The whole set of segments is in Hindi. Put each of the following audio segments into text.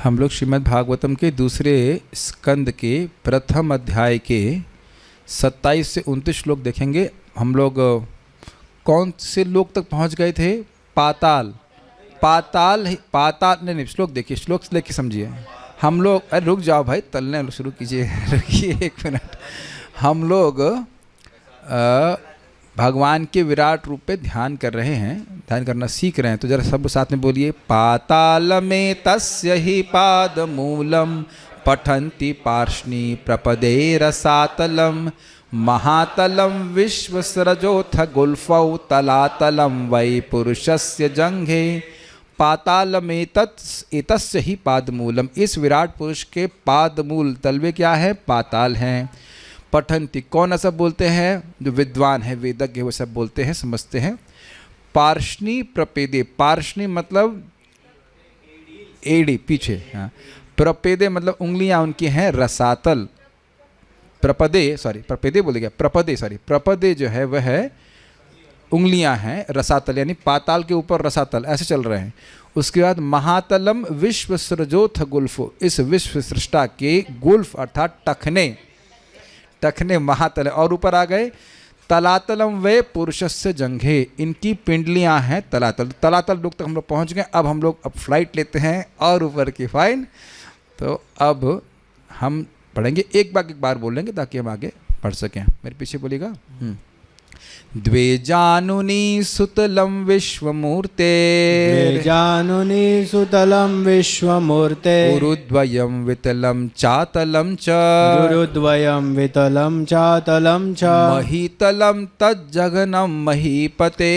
हम लोग श्रीमद् भागवतम के दूसरे स्कंद के प्रथम अध्याय के 27 से 29 श्लोक देखेंगे। हम लोग कौन से लोक तक पहुंच गए थे? पाताल नहीं, श्लोक देखिए, श्लोक लेके समझिए। हम लोग, अरे रुक जाओ भाई, तलने शुरू कीजिए, रुकिए 1 मिनट। हम लोग भगवान के विराट रूप पे ध्यान कर रहे हैं, ध्यान करना सीख रहे हैं। तो जरा सब साथ में बोलिए, पाताल में तस्य ही पाद मूलम पठन्ति पार्ष्णी प्रपदे रसातलम महातलम विश्वसृजोऽथ गुल्फौ तलातलम वै पुरुषस्य जंघे पाताल में एतस्य ही पादमूलम। इस विराट पुरुष के पादमूल तलवे क्या है? पाताल हैं। पठन्ति, कौन ऐसा बोलते हैं? जो विद्वान है, वेदज्ञ, वो सब बोलते हैं, समझते हैं। पार्ष्णी प्रपेदे, पार्ष्णी मतलब एड़ी, पीछे। हाँ, प्रपेदे मतलब उंगलियां उनकी हैं रसातल। प्रपदे जो है वह है उंगलियां हैं रसातल, यानी पाताल के ऊपर रसातल, ऐसे चल रहे हैं। उसके बाद महातलम विश्व सृजोथ गुल्फो, इस विश्व सृष्टा के गुल्फ अर्थात टखने महातल, और ऊपर आ गए तलातलम वे पुरुषस्य जंघे, इनकी पिंडलियां हैं तलातल लोग तक हम लोग पहुंच गए। अब हम लोग फ्लाइट लेते हैं और ऊपर की फाइन। तो अब हम पढ़ेंगे, एक बार बोलेंगे ताकि हम आगे पढ़ सकें। मेरे पीछे बोलिएगा। द्वे जानुनी सुतलम विश्वमूर्ते, गुरुद्वयं वितलं चातलं च, महीतलं तज्जघनं महीपते,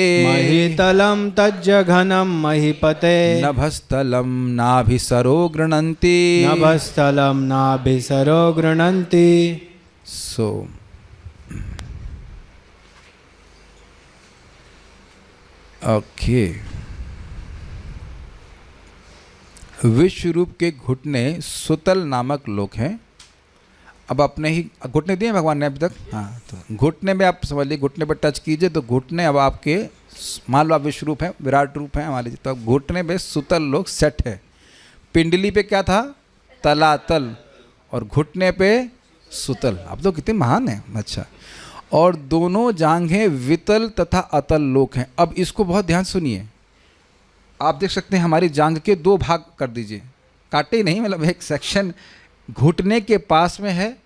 नभस्थलं नाभिसरो गृह्णन्ति। सो ओके, विश्वरूप के घुटने सुतल नामक लोक हैं। अब अपने ही घुटने दिए भगवान ने अभी तक। हाँ, तो घुटने में आप समझ लीजिए, घुटने पर टच कीजिए तो घुटने अब आपके, मान लो आप विश्वरूप हैं, विराट रूप हैं हमारे, तो घुटने में सुतल लोक सेट है। पिंडली पे क्या था? तलातल, और घुटने पे सुतल। आप तो कितने महान हैं। अच्छा, और दोनों जांघें वितल तथा अतल लोक हैं। अब इसको बहुत ध्यान सुनिए। आप देख सकते हैं हमारी जांघ के 2 भाग कर दीजिए, काटे नहीं, मतलब एक सेक्शन घुटने के पास में है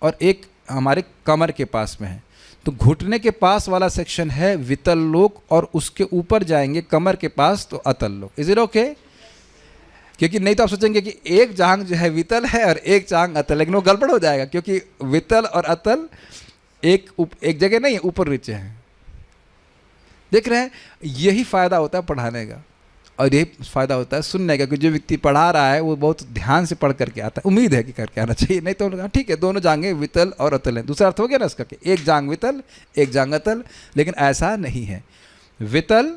और एक हमारे कमर के पास में है। तो घुटने के पास वाला सेक्शन है वितल लोक, और उसके ऊपर जाएंगे कमर के पास तो अतल लोक। Is it okay? क्योंकि नहीं तो आप सोचेंगे कि एक जांघ जो है वितल है और एक जांघ अतल, लेकिन वो गड़बड़ हो जाएगा, क्योंकि वितल और अतल एक जगह नहीं है, ऊपर नीचे है। देख रहे हैं, यही फ़ायदा होता है पढ़ाने का, और यही फ़ायदा होता है सुनने का, कि जो व्यक्ति पढ़ा रहा है वो बहुत ध्यान से पढ़ करके आता है। उम्मीद है कि करके आना चाहिए, नहीं तो ठीक है, दोनों जांघें वितल और अतल हैं। दूसरा अर्थ हो गया ना इसका, कि एक जांघ वितल एक जांघ अतल, लेकिन ऐसा नहीं है। वितल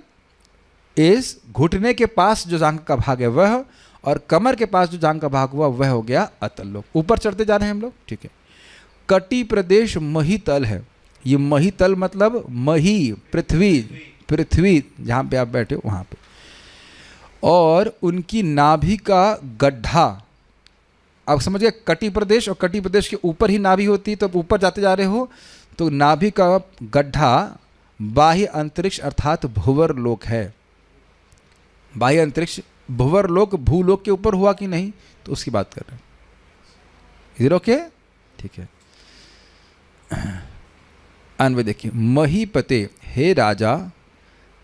इस घुटने के पास जो जांघ का भाग है वह, और कमर के पास जो जांघ का भाग हुआ वह हो गया अतल लोक। ऊपर चढ़ते जा रहे हैं हम लोग, ठीक है। कटी प्रदेश महीतल है। ये महीतल मतलब मही, पृथ्वी जहाँ पे आप बैठे हो वहाँ पे, और उनकी नाभि का गड्ढा। आप समझ गए, कटी प्रदेश, और कटी प्रदेश के ऊपर ही नाभि होती है। तो ऊपर जाते जा रहे हो तो नाभि का गड्ढा बाह्य अंतरिक्ष अर्थात भुवर लोक है। बाह्य अंतरिक्ष, भुवर लोक भूलोक के ऊपर हुआ कि नहीं, तो उसकी बात कर रहे हैं। इधर ओके, ठीक है। अन्वय देखिए, महीपते, हे राजा,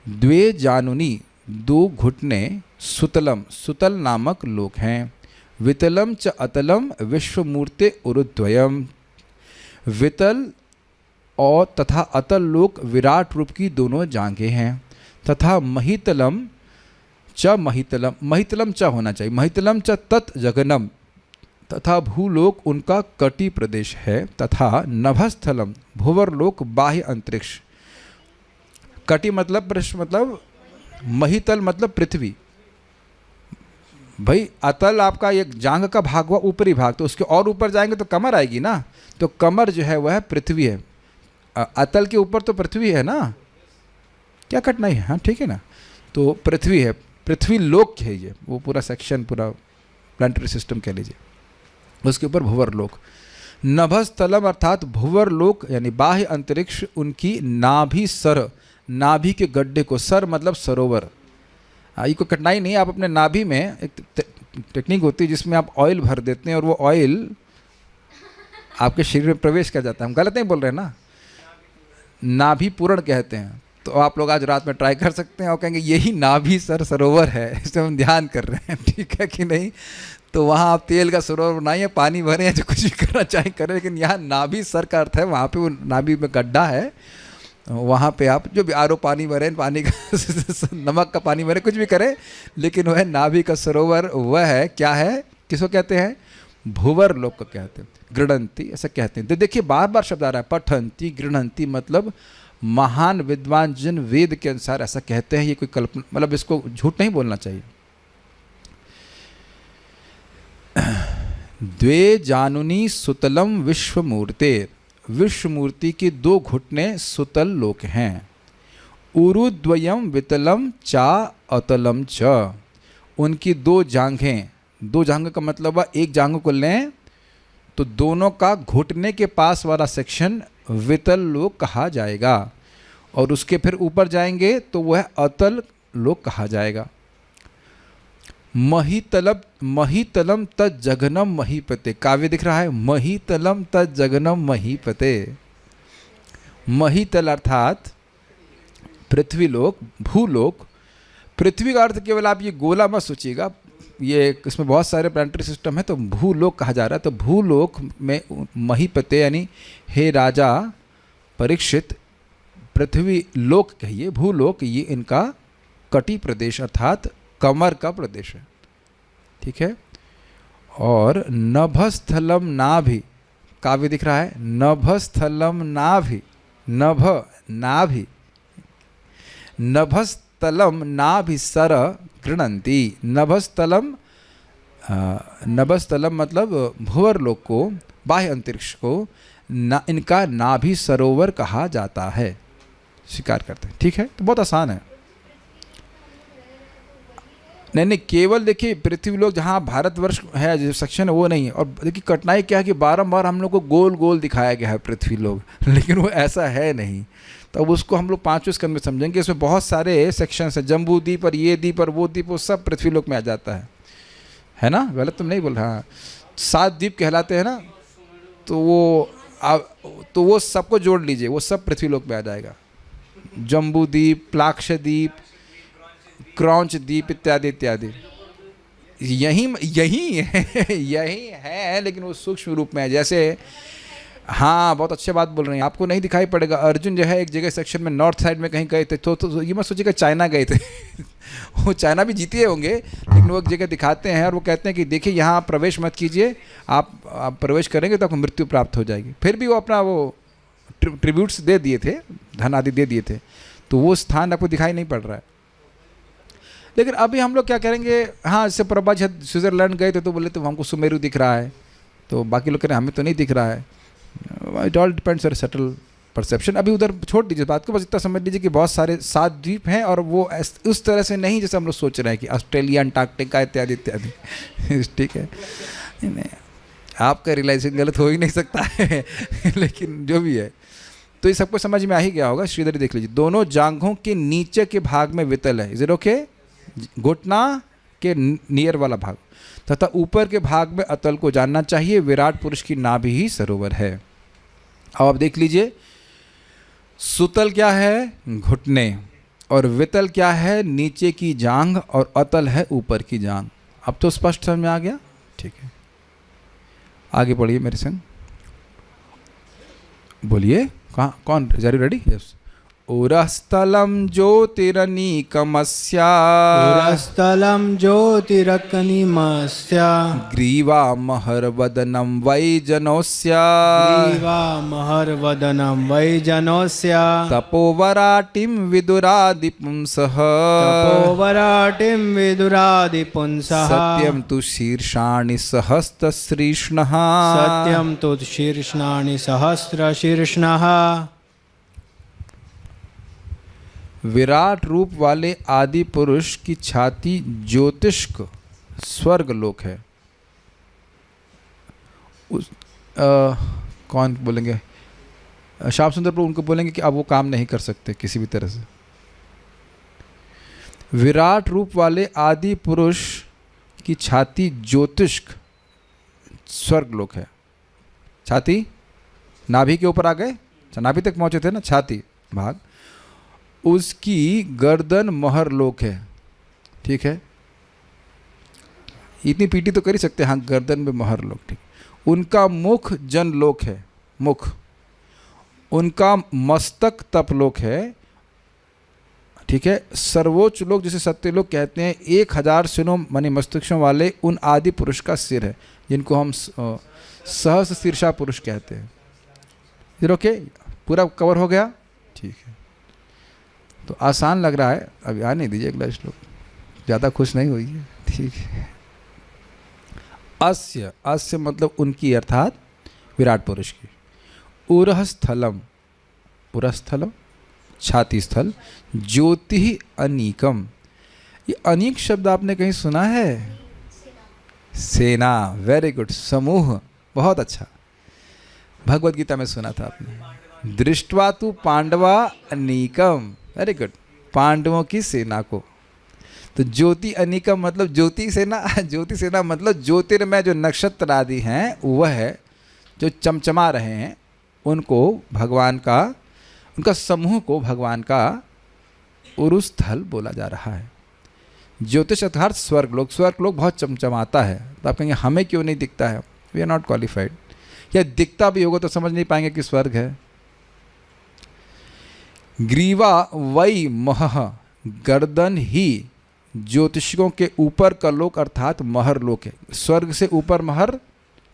द्वे जानुनी, 2 घुटने, सुतल नामक लोक हैं। वितलम च अतलम विश्वमूर्ते उरुद्वयम, वितल और तथा अतल लोक विराट रूप की दोनों जांघें हैं। तथा महीतलम च होना चाहिए, महीतलम च तत् जगनम, तथा भूलोक उनका कटी प्रदेश है। तथा नभस्थलम, भुवरलोक बाह्य अंतरिक्ष। कटी मतलब पृष्ठ, मतलब महीतल मतलब पृथ्वी। भाई अतल आपका एक जांघ का भाग हुआ, ऊपरी भाग, तो उसके और ऊपर जाएंगे तो कमर आएगी ना, तो कमर जो है वह पृथ्वी है। अतल के ऊपर तो पृथ्वी है ना, क्या कठिनाई है? हाँ ठीक है ना, तो पृथ्वी है, पृथ्वी लोक है ये, वो पूरा सेक्शन पूरा प्लानिटरी सिस्टम कह लीजिए, उसके ऊपर भूवर लोक। नभस्थलम अर्थात भूवर लोक यानी बाह्य अंतरिक्ष उनकी नाभि सर, नाभि के गड्ढे को, सर मतलब सरोवर। ये कोई कठिनाई नहीं है, आप अपने नाभि में एक टेक्निक होती है जिसमें आप ऑयल भर देते हैं और वो ऑयल आपके शरीर में प्रवेश कर जाता है। हम गलत नहीं बोल रहे हैं ना, नाभि पूर्ण कहते हैं। तो आप लोग आज रात में ट्राई कर सकते हैं और कहेंगे यही नाभि सर सरोवर है, इसमें हम ध्यान कर रहे हैं, ठीक है कि नहीं। तो वहाँ आप तेल का सरोवर बनाइए, पानी भरें या जो कुछ भी करना चाहें करें, लेकिन यहाँ नाभि सर का अर्थ है वहाँ पे वो नाभि में गड्ढा है, वहाँ पे आप जो भी आर ओ पानी भरें, पानी का नमक का पानी भरें, कुछ भी करें, लेकिन वह नाभि का सरोवर वह है, क्या है, किसको कहते हैं, भूवर लोक को कहते हैं। गृणंती ऐसा कहते हैं। तो देखिए बार बार शब्द आ रहा है, पठंती गृणंती, मतलब महान विद्वान जन वेद के अनुसार ऐसा कहते हैं। ये कोई कल्पना, मतलब इसको झूठ नहीं बोलना चाहिए। द्वे जानुनी सुतलम विश्वमूर्ते, विश्वमूर्ति की दो घुटने सुतल लोक हैं। उरुद्वयम वितलम चा अतलम च, उनकी दो जांघें, दो जांघों का मतलब है एक जांघों को लें तो दोनों का घुटने के पास वाला सेक्शन वितल लोक कहा जाएगा, और उसके फिर ऊपर जाएंगे तो वह अतल लोक कहा जाएगा। महीतलम तत् जघनम महीपते, काव्य दिख रहा है, महीतलम तत् जघनम महीपते। महीतल अर्थात पृथ्वी लोक, भूलोक। पृथ्वी का अर्थ केवल आप ये गोला मत सोचिएगा, ये इसमें बहुत सारे प्लानिटरी सिस्टम है, तो भूलोक कहा जा रहा है। तो भूलोक में महीपते यानी हे राजा परीक्षित, पृथ्वी लोक कहिए, भूलोक, ये इनका कटी प्रदेश अर्थात कमर का प्रदेश है, ठीक है। और नभस्थलम नाभि, काव्य दिख रहा है, नभस्थलम नाभि, नभ नाभि, नभस्थलम नाभि सर गृणंती। नभस्थलम, नभस्थलम मतलब भूवर लोक को, बाह्य अंतरिक्ष को इनका नाभि सरोवर कहा जाता है, स्वीकार करते हैं, ठीक है। तो बहुत आसान है। नहीं, केवल देखिए पृथ्वी लोक जहाँ भारतवर्ष है जो सेक्शन है वो नहीं है। और देखिए कठिनाई क्या है कि बारंबार हम लोग को गोल गोल दिखाया गया है पृथ्वी लोक, लेकिन वो ऐसा है नहीं। तो अब उसको हम लोग 5वें स्कंद में समझेंगे। इसमें बहुत सारे सेक्शंस हैं, जम्बू द्वीप और ये द्वीप और वो द्वीप, वो सब पृथ्वी लोक में आ जाता है ना, गलत तो नहीं बोल रहा। हाँ, 7 द्वीप कहलाते हैं ना, तो वो सबको जोड़ लीजिए, वो सब पृथ्वी लोक में आ जाएगा। जम्बू द्वीप, प्लाक्ष द्वीप, क्रौंच द्वीप इत्यादि इत्यादि, यही है, लेकिन वो सूक्ष्म रूप में है। जैसे, हाँ बहुत अच्छी बात बोल रहे हैं, आपको नहीं दिखाई पड़ेगा। अर्जुन जो है एक जगह सेक्शन में नॉर्थ साइड में कहीं गए थे, तो ये मत सोचिएगा चाइना गए थे वो चाइना भी जीते होंगे, लेकिन वो एक जगह दिखाते हैं और वो कहते हैं कि देखिए यहाँ आप प्रवेश मत कीजिए, आप प्रवेश करेंगे तो आपको मृत्यु प्राप्त हो जाएगी। फिर भी वो अपना वो ट्रिब्यूट्स दे दिए थे, धन आदि दे दिए थे, तो वो स्थान आपको दिखाई नहीं पड़ रहा है। लेकिन अभी हम लोग क्या करेंगे, हाँ इससे प्रभा स्विट्ज़रलैंड गए थे तो बोले तो हमको सुमेरु दिख रहा है, तो बाकी लोग कह रहे हैं हमें तो नहीं दिख रहा है। It all depends on subtle perception. अभी उधर छोड़ दीजिए बात को, बस इतना समझ लीजिए कि बहुत सारे 7 द्वीप हैं और वो उस तरह से नहीं जैसे हम लोग सोच रहे हैं कि ऑस्ट्रेलिया, अंटार्कटिका इत्यादि इत्यादि ठीक है, नहीं आपका रियलाइजेशन गलत हो ही नहीं सकता है लेकिन जो भी है तो ये सबको समझ में आ ही गया होगा। श्रीधर देख लीजिए, दोनों जांघों के नीचे के भाग में वितल है, इज इट ओके, घुटना के नियर वाला भाग, तथा ऊपर के भाग में अतल को जानना चाहिए। विराट पुरुष की नाभि ही सरोवर है। अब आप देख लीजिए, सुतल क्या है, घुटने, और वितल क्या है, नीचे की जांघ, और अतल है ऊपर की जांघ। अब तो स्पष्ट समझ में आ गया, ठीक है। आगे पढ़िए मेरे संग, बोलिए कहाँ, कौन, आर यू रेडी? यस। उरस्थलम ज्योतिरनीकमस्या, उरस्थलम ज्योतिरकनिमस्या, ग्रीवा महर्वदनम वैजनोस्या, ग्रीवा महर्वदनम वैजनोस्या, तपोवराटिं विदुरादिपुंसः, तपोवराटिं विदुरादिपुंसः, सत्यं तु शीर्षाणि सहस्रशीर्ष्णः, सत्यं तु शीर्षाणि सहस्रशीर्ष्णः। विराट रूप वाले आदि पुरुष की छाती ज्योतिष्क स्वर्ग लोक है। उस कौन बोलेंगे, श्याम सुंदर प्रभु उनको बोलेंगे कि अब वो काम नहीं कर सकते किसी भी तरह से। विराट रूप वाले आदि पुरुष की छाती ज्योतिष्क स्वर्गलोक है। छाती नाभि के ऊपर आ गए, नाभि तक पहुंचे थे ना, छाती भाग, उसकी गर्दन महरलोक है। ठीक है, इतनी पीटी तो कर ही सकते हैं, हाँ, गर्दन में महरलोक। ठीक, उनका मुख जनलोक है, मुख। उनका मस्तक तपलोक है। ठीक है, सर्वोच्च लोक जिसे सत्यलोक कहते हैं 1000 सिरों मानी मस्तकों वाले उन आदि पुरुष का सिर है, जिनको हम सहस्र शीर्षा पुरुष कहते हैं। फिर ओके, पूरा कवर हो गया। ठीक है, तो आसान लग रहा है, अभी आने दीजिए अगला श्लोक, ज़्यादा खुश नहीं हुई है। ठीक है, अस्य, अस्य मतलब उनकी, अर्थात विराट पुरुष की। उरह स्थलम, उरह स्थलम छाती स्थल, ज्योति अनीकम, ये अनीक शब्द आपने कहीं सुना है? सेना, वेरी गुड, समूह, बहुत अच्छा, भगवत गीता में सुना था आपने। दृष्टवा तु पांडवा अनीकम, वेरी गुड, पांडवों की सेना को। तो ज्योति अनीकम मतलब ज्योति सेना, ज्योति सेना मतलब ज्योतिर्मय जो नक्षत्र आदि हैं वह है जो चमचमा रहे हैं, उनको भगवान का, उनका समूह को भगवान का उरुस्थल बोला जा रहा है। ज्योतिष अर्थात स्वर्गलोक, स्वर्गलोक बहुत चमचमाता है। तो आप कहेंगे हमें क्यों नहीं दिखता है? वी आर नॉट क्वालिफाइड, या दिखता भी होगा तो समझ नहीं पाएंगे कि स्वर्ग है। ग्रीवा वै महः, गर्दन ही ज्योतिषिकों के ऊपर का लोक अर्थात महर लोक है। स्वर्ग से ऊपर महर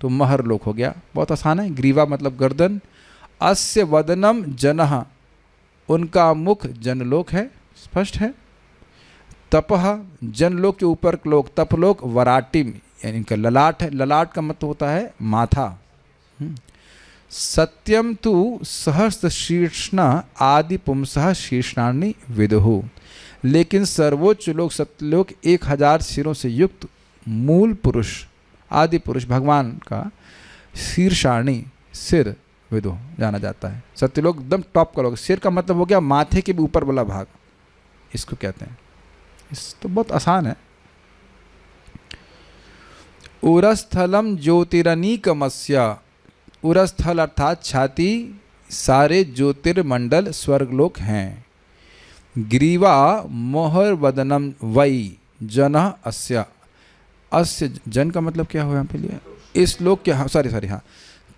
तो महर लोक हो गया, बहुत आसान है। ग्रीवा मतलब गर्दन। अस्य वदनम जनः, उनका मुख जनलोक है, स्पष्ट है। तपह, जनलोक के ऊपर लोक, तपलोक। वराटिम यानी इनका ललाट है, ललाट का मतलब होता है माथा। सत्यम तु सहस्र शीर्षण आदि पुंसः शीर्षणानि विदुः, लेकिन सर्वोच्च लोक सत्यलोक 1000 सिरों से युक्त मूल पुरुष आदि पुरुष भगवान का शीर्षाणी सिर विदुः जाना जाता है। सत्यलोक एकदम टॉप का लोक, सिर का मतलब हो गया माथे के भी ऊपर वाला भाग, इसको कहते हैं। इस तो बहुत आसान है। उरस्थलम ज्योतिरनीकमस्य, उरस्थल अर्थात छाती, सारे ज्योतिर्मंडल स्वर्गलोक हैं। ग्रीवा मोहर वदनम वै जनः अस्य, अस्य जन का मतलब क्या हो यहाँ पे लिया इस लोक के, हाँ सॉरी हाँ,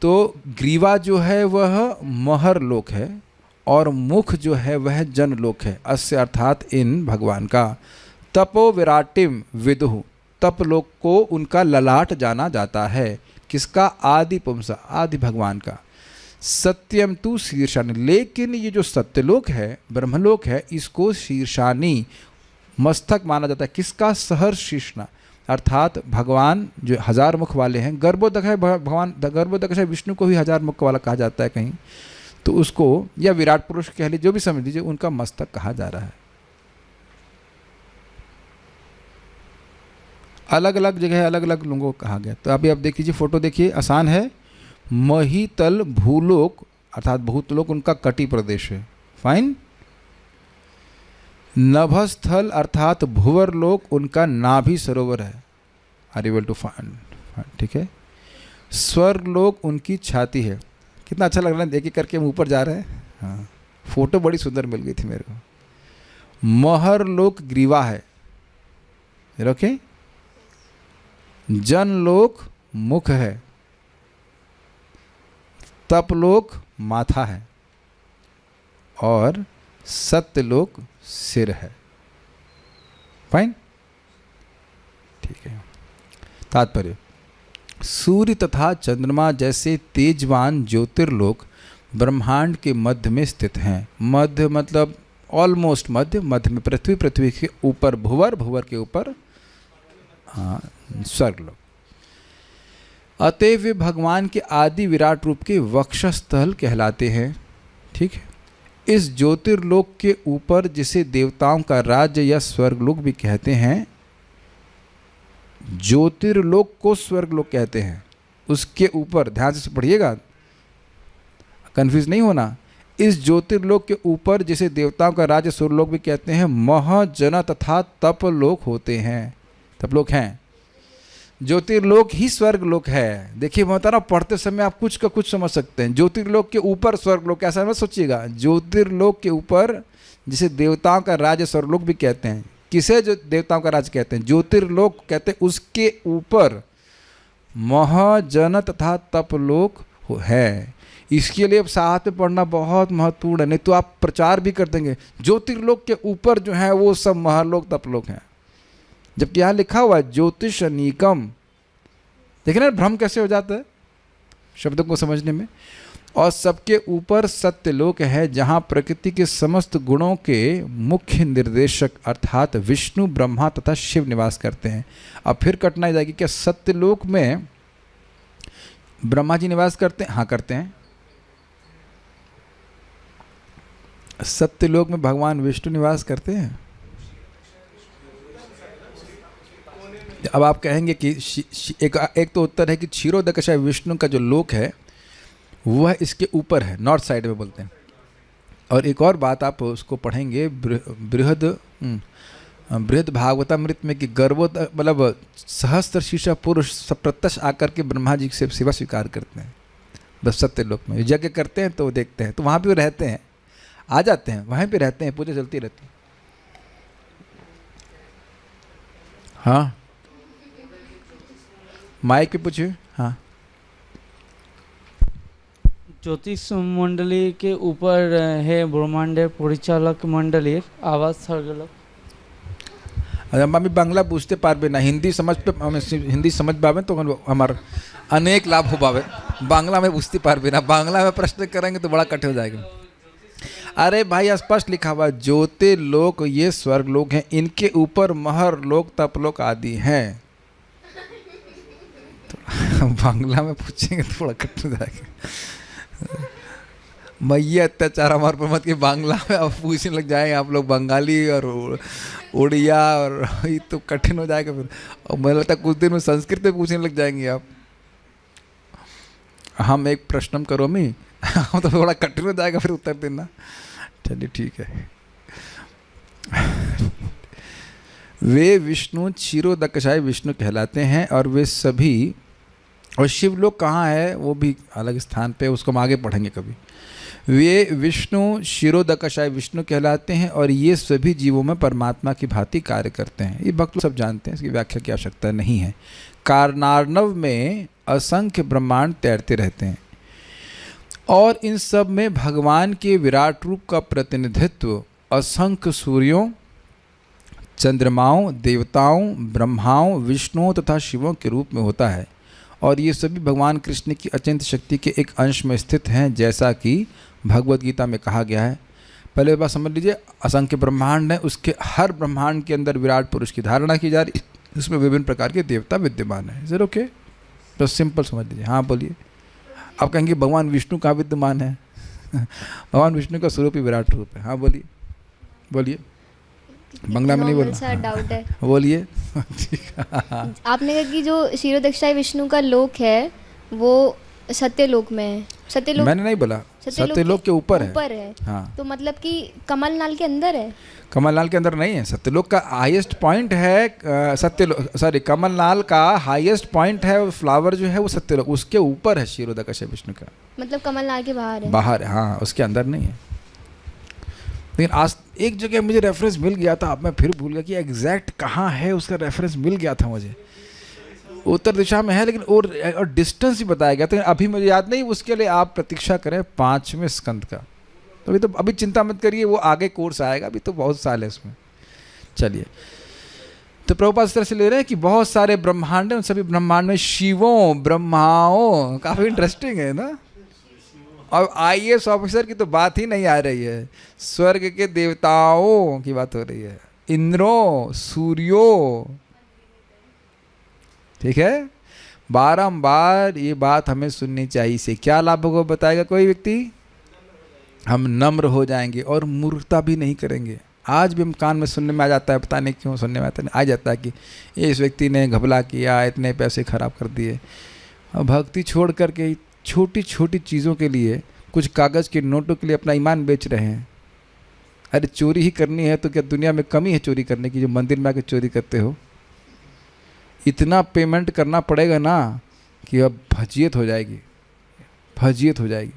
तो ग्रीवा जो है वह महर लोक है और मुख जो है वह जनलोक है। अस्य अर्थात इन भगवान का। तपो विराटिम विदुः, तप लोक को उनका ललाट जाना जाता है। किसका? आदि पुंसा, आदि भगवान का। सत्यम तु शीर्षानी, लेकिन ये जो सत्यलोक है, ब्रह्मलोक है, इसको शीर्षानी मस्तक माना जाता है। किसका? सहर्ष शीर्षना, अर्थात भगवान जो 1000 मुख वाले हैं। गर्भोदक है भगवान, गर्भोदक है विष्णु को भी 1000 मुख वाला कहा जाता है कहीं, तो उसको, या विराट पुरुष कह लीजिए, जो भी समझ लीजिए, उनका मस्तक कहा जा रहा है। अलग अलग जगह अलग अलग लोगों को कहा गया। तो अभी आप देख लीजिए, फोटो देखिए, आसान है। महीतल भूलोक अर्थात भूतलोक उनका कटी प्रदेश है, फाइन। नभस्थल अर्थात भुवर लोक उनका नाभि सरोवर है, आर एबल टू फाइंड, ठीक है। स्वर्गलोक उनकी छाती है। कितना अच्छा लग रहा है, देखिए करके हम ऊपर जा रहे हैं। हाँ, फोटो बड़ी सुंदर मिल गई थी मेरे को। महरलोक ग्रीवा है, ओके। जनलोक मुख है, तपलोक माथा है और सत्यलोक सिर है, फाइन, ठीक है। तात्पर्य, सूर्य तथा चंद्रमा जैसे तेजवान ज्योतिर्लोक ब्रह्मांड के मध्य में स्थित हैं। मध्य मतलब ऑलमोस्ट मध्य, मध्य में पृथ्वी, पृथ्वी के ऊपर भुवर, भुवर के ऊपर हाँ स्वर्गलोक। अतएव वे भगवान के आदि विराट रूप के वक्षस्थल कहलाते हैं, ठीक है। इस ज्योतिर्लोक के ऊपर जिसे देवताओं का राज्य या स्वर्गलोक भी कहते हैं, ज्योतिर्लोक को स्वर्गलोक कहते हैं, उसके ऊपर, ध्यान से पढ़िएगा, कंफ्यूज नहीं होना, इस ज्योतिर्लोक के ऊपर जिसे देवताओं का राज्य सुरलोक भी कहते हैं, महजन तथा तपलोक होते हैं, तपलोक हैं। ज्योतिर्लोक ही स्वर्गलोक है। देखिए मैं बता रहा हूँ, पढ़ते समय आप कुछ का कुछ समझ सकते हैं। ज्योतिर्लोक के ऊपर स्वर्गलोक, ऐसा मत सोचिएगा। ज्योतिर्लोक के ऊपर जिसे देवताओं का राज्य स्वर्गलोक भी कहते हैं, किसे जो देवताओं का राज्य कहते हैं, ज्योतिर्लोक कहते हैं, उसके ऊपर महजन तथा तपलोक है। इसके लिए साथ में पढ़ना बहुत महत्वपूर्ण है, नहीं तो आप प्रचार भी कर देंगे ज्योतिर्लोक के ऊपर जो है वो सब महलोक तपलोक हैं, जबकि यहाँ लिखा हुआ है ज्योतिष अनीकम। देखिए ना भ्रम कैसे हो जाता है शब्दों को समझने में। और सबके ऊपर सत्यलोक है, जहाँ प्रकृति के समस्त गुणों के मुख्य निर्देशक अर्थात विष्णु, ब्रह्मा तथा शिव निवास करते हैं। अब फिर कठिनाई जाएगी, क्या सत्यलोक में ब्रह्मा जी निवास करते हैं? हाँ करते हैं। सत्यलोक में भगवान विष्णु निवास करते हैं। अब आप कहेंगे कि एक तो उत्तर है कि क्षीरोदकशय विष्णु का जो लोक है वह इसके ऊपर है, नॉर्थ साइड में बोलते हैं। और एक और बात आप उसको पढ़ेंगे बृहद भागवतामृत में कि गर्भोद मतलब सहस्त्र शीर्ष पुरुष प्रत्यक्ष आकर के ब्रह्मा जी से सेवा स्वीकार करते हैं। बस सत्यलोक में यज्ञ करते हैं तो वो देखते हैं, तो वहाँ पे रहते हैं, आ जाते हैं, वहीं पे रहते हैं, पूजा चलती रहती है। हाँ माइक पे पूछिए। हाँ ज्योतिष मंडली के ऊपर है ब्रह्मांडের পরিচালক मंडलीर आवाज सर्गलोक। আমি বাংলা বুঝতে পারবে না, হিন্দি समझ पे हिंदी समझ पावे तो हमारा अनेक लाभ हो पावे। बांग्ला में बुझते पारबे ना, बांग्ला में प्रश्न करेंगे तो बड़ा कठिन हो जाएगा। अरे भाई स्पष्ट लिखा हुआ ज्योतिर्लोक ये स्वर्गलोक हैं, इनके ऊपर महर लोक तपलोक आदि हैं। तो बांग्ला में पूछेंगे तो बड़ा कठिन हो जाएगा। मैया अत्याचार हमारे पर मत कि बांग्ला में अब पूछने लग जाएंगे आप लोग, बंगाली और उड़िया और ये तो कठिन हो जाएगा फिर। और मुझे लगता है कुछ दिन में संस्कृत में पूछने लग जाएंगे आप। हम एक प्रश्नम करो मी हम तो थोड़ा कठिन हो जाएगा फिर उत्तर देना। चलिए ठीक है। वे विष्णु क्षीरोदकशाय विष्णु कहलाते हैं और वे सभी, और शिवलोक कहाँ है वो भी अलग स्थान पे, उसको हम आगे पढ़ेंगे कभी। वे विष्णु क्षीरोदकशाय विष्णु कहलाते हैं और ये सभी जीवों में परमात्मा की भांति कार्य करते हैं। ये भक्त सब जानते हैं, इसकी व्याख्या की आवश्यकता नहीं है। कारनार्णव में असंख्य ब्रह्मांड तैरते रहते हैं और इन सब में भगवान के विराट रूप का प्रतिनिधित्व असंख्य सूर्यों, चंद्रमाओं, देवताओं, ब्रह्माओं, विष्णुओं तथा शिवों के रूप में होता है। और ये सभी भगवान कृष्ण की अचिंत्य शक्ति के एक अंश में स्थित हैं, जैसा कि भगवद गीता में कहा गया है। पहले बात समझ लीजिए, असंख्य ब्रह्मांड है, उसके हर ब्रह्मांड के अंदर विराट पुरुष की धारणा की जा रही, उसमें विभिन्न प्रकार के देवता विद्यमान है। Is okay? बस सिंपल समझ लीजिए। हाँ बोलिए। आप कहेंगे भगवान विष्णु कहाँ विद्यमान है? भगवान विष्णु का स्वरूप ही विराट रूप है। हाँ बोलिए बोलिए, बंगला में नहीं बोलना। डाउट है, बोलिए। आपने कहा कि जो क्षीरोदकशाय विष्णु का लोक है वो सत्यलोक में है। सत्यलोक मैंने नहीं बोला, सत्यलोक के ऊपर है। हाँ। तो मतलब कि कमलनाल के अंदर है? कमलनाल के अंदर नहीं है। सत्यलोक का हाईएस्ट पॉइंट है सत्यलोक, सॉरी कमलनाल का हाईएस्ट पॉइंट है, फ्लावर जो है वो सत्यलोक, उसके ऊपर है क्षीरोदकशाय विष्णु का। मतलब कमलनाल के बाहर है? बाहर है, हाँ, उसके अंदर नहीं है। लेकिन आज एक जगह मुझे रेफरेंस मिल गया था, अब मैं फिर भूल गया कि एग्जैक्ट कहाँ है, उसका रेफरेंस मिल गया था मुझे। उत्तर दिशा में है लेकिन और डिस्टेंस भी बताया गया था, अभी मुझे याद नहीं। उसके लिए आप प्रतीक्षा करें 5वें स्कंद का। तो अभी चिंता मत करिए, वो आगे कोर्स आएगा, अभी तो बहुत साल है उसमें। चलिए, तो प्रभुपाद इस तरह से ले रहे हैं कि बहुत सारे ब्रह्मांड हैं, उन सभी ब्रह्मांड में शिवों, ब्रह्माओं, काफ़ी इंटरेस्टिंग है ना। और IAS ऑफिसर की तो बात ही नहीं आ रही है, स्वर्ग के देवताओं की बात हो रही है, इंद्रों, सूर्यों। ठीक है, बारंबार ये बात हमें सुननी चाहिए। इसे क्या लाभ होगा बताएगा कोई व्यक्ति? हम नम्र हो जाएंगे और मूर्खता भी नहीं करेंगे। आज भी हम कान में सुनने में आ जाता है, पता नहीं क्यों सुनने में आ जाता है कि ये इस व्यक्ति ने घपला किया, इतने पैसे खराब कर दिए। और भक्ति छोड़ करके छोटी छोटी चीज़ों के लिए, कुछ कागज़ के नोटों के लिए अपना ईमान बेच रहे हैं। अरे चोरी ही करनी है तो क्या दुनिया में कमी है चोरी करने की, जो मंदिर में आकर चोरी करते हो? इतना पेमेंट करना पड़ेगा ना कि अब फजीयत हो जाएगी, फजीयत हो जाएगी।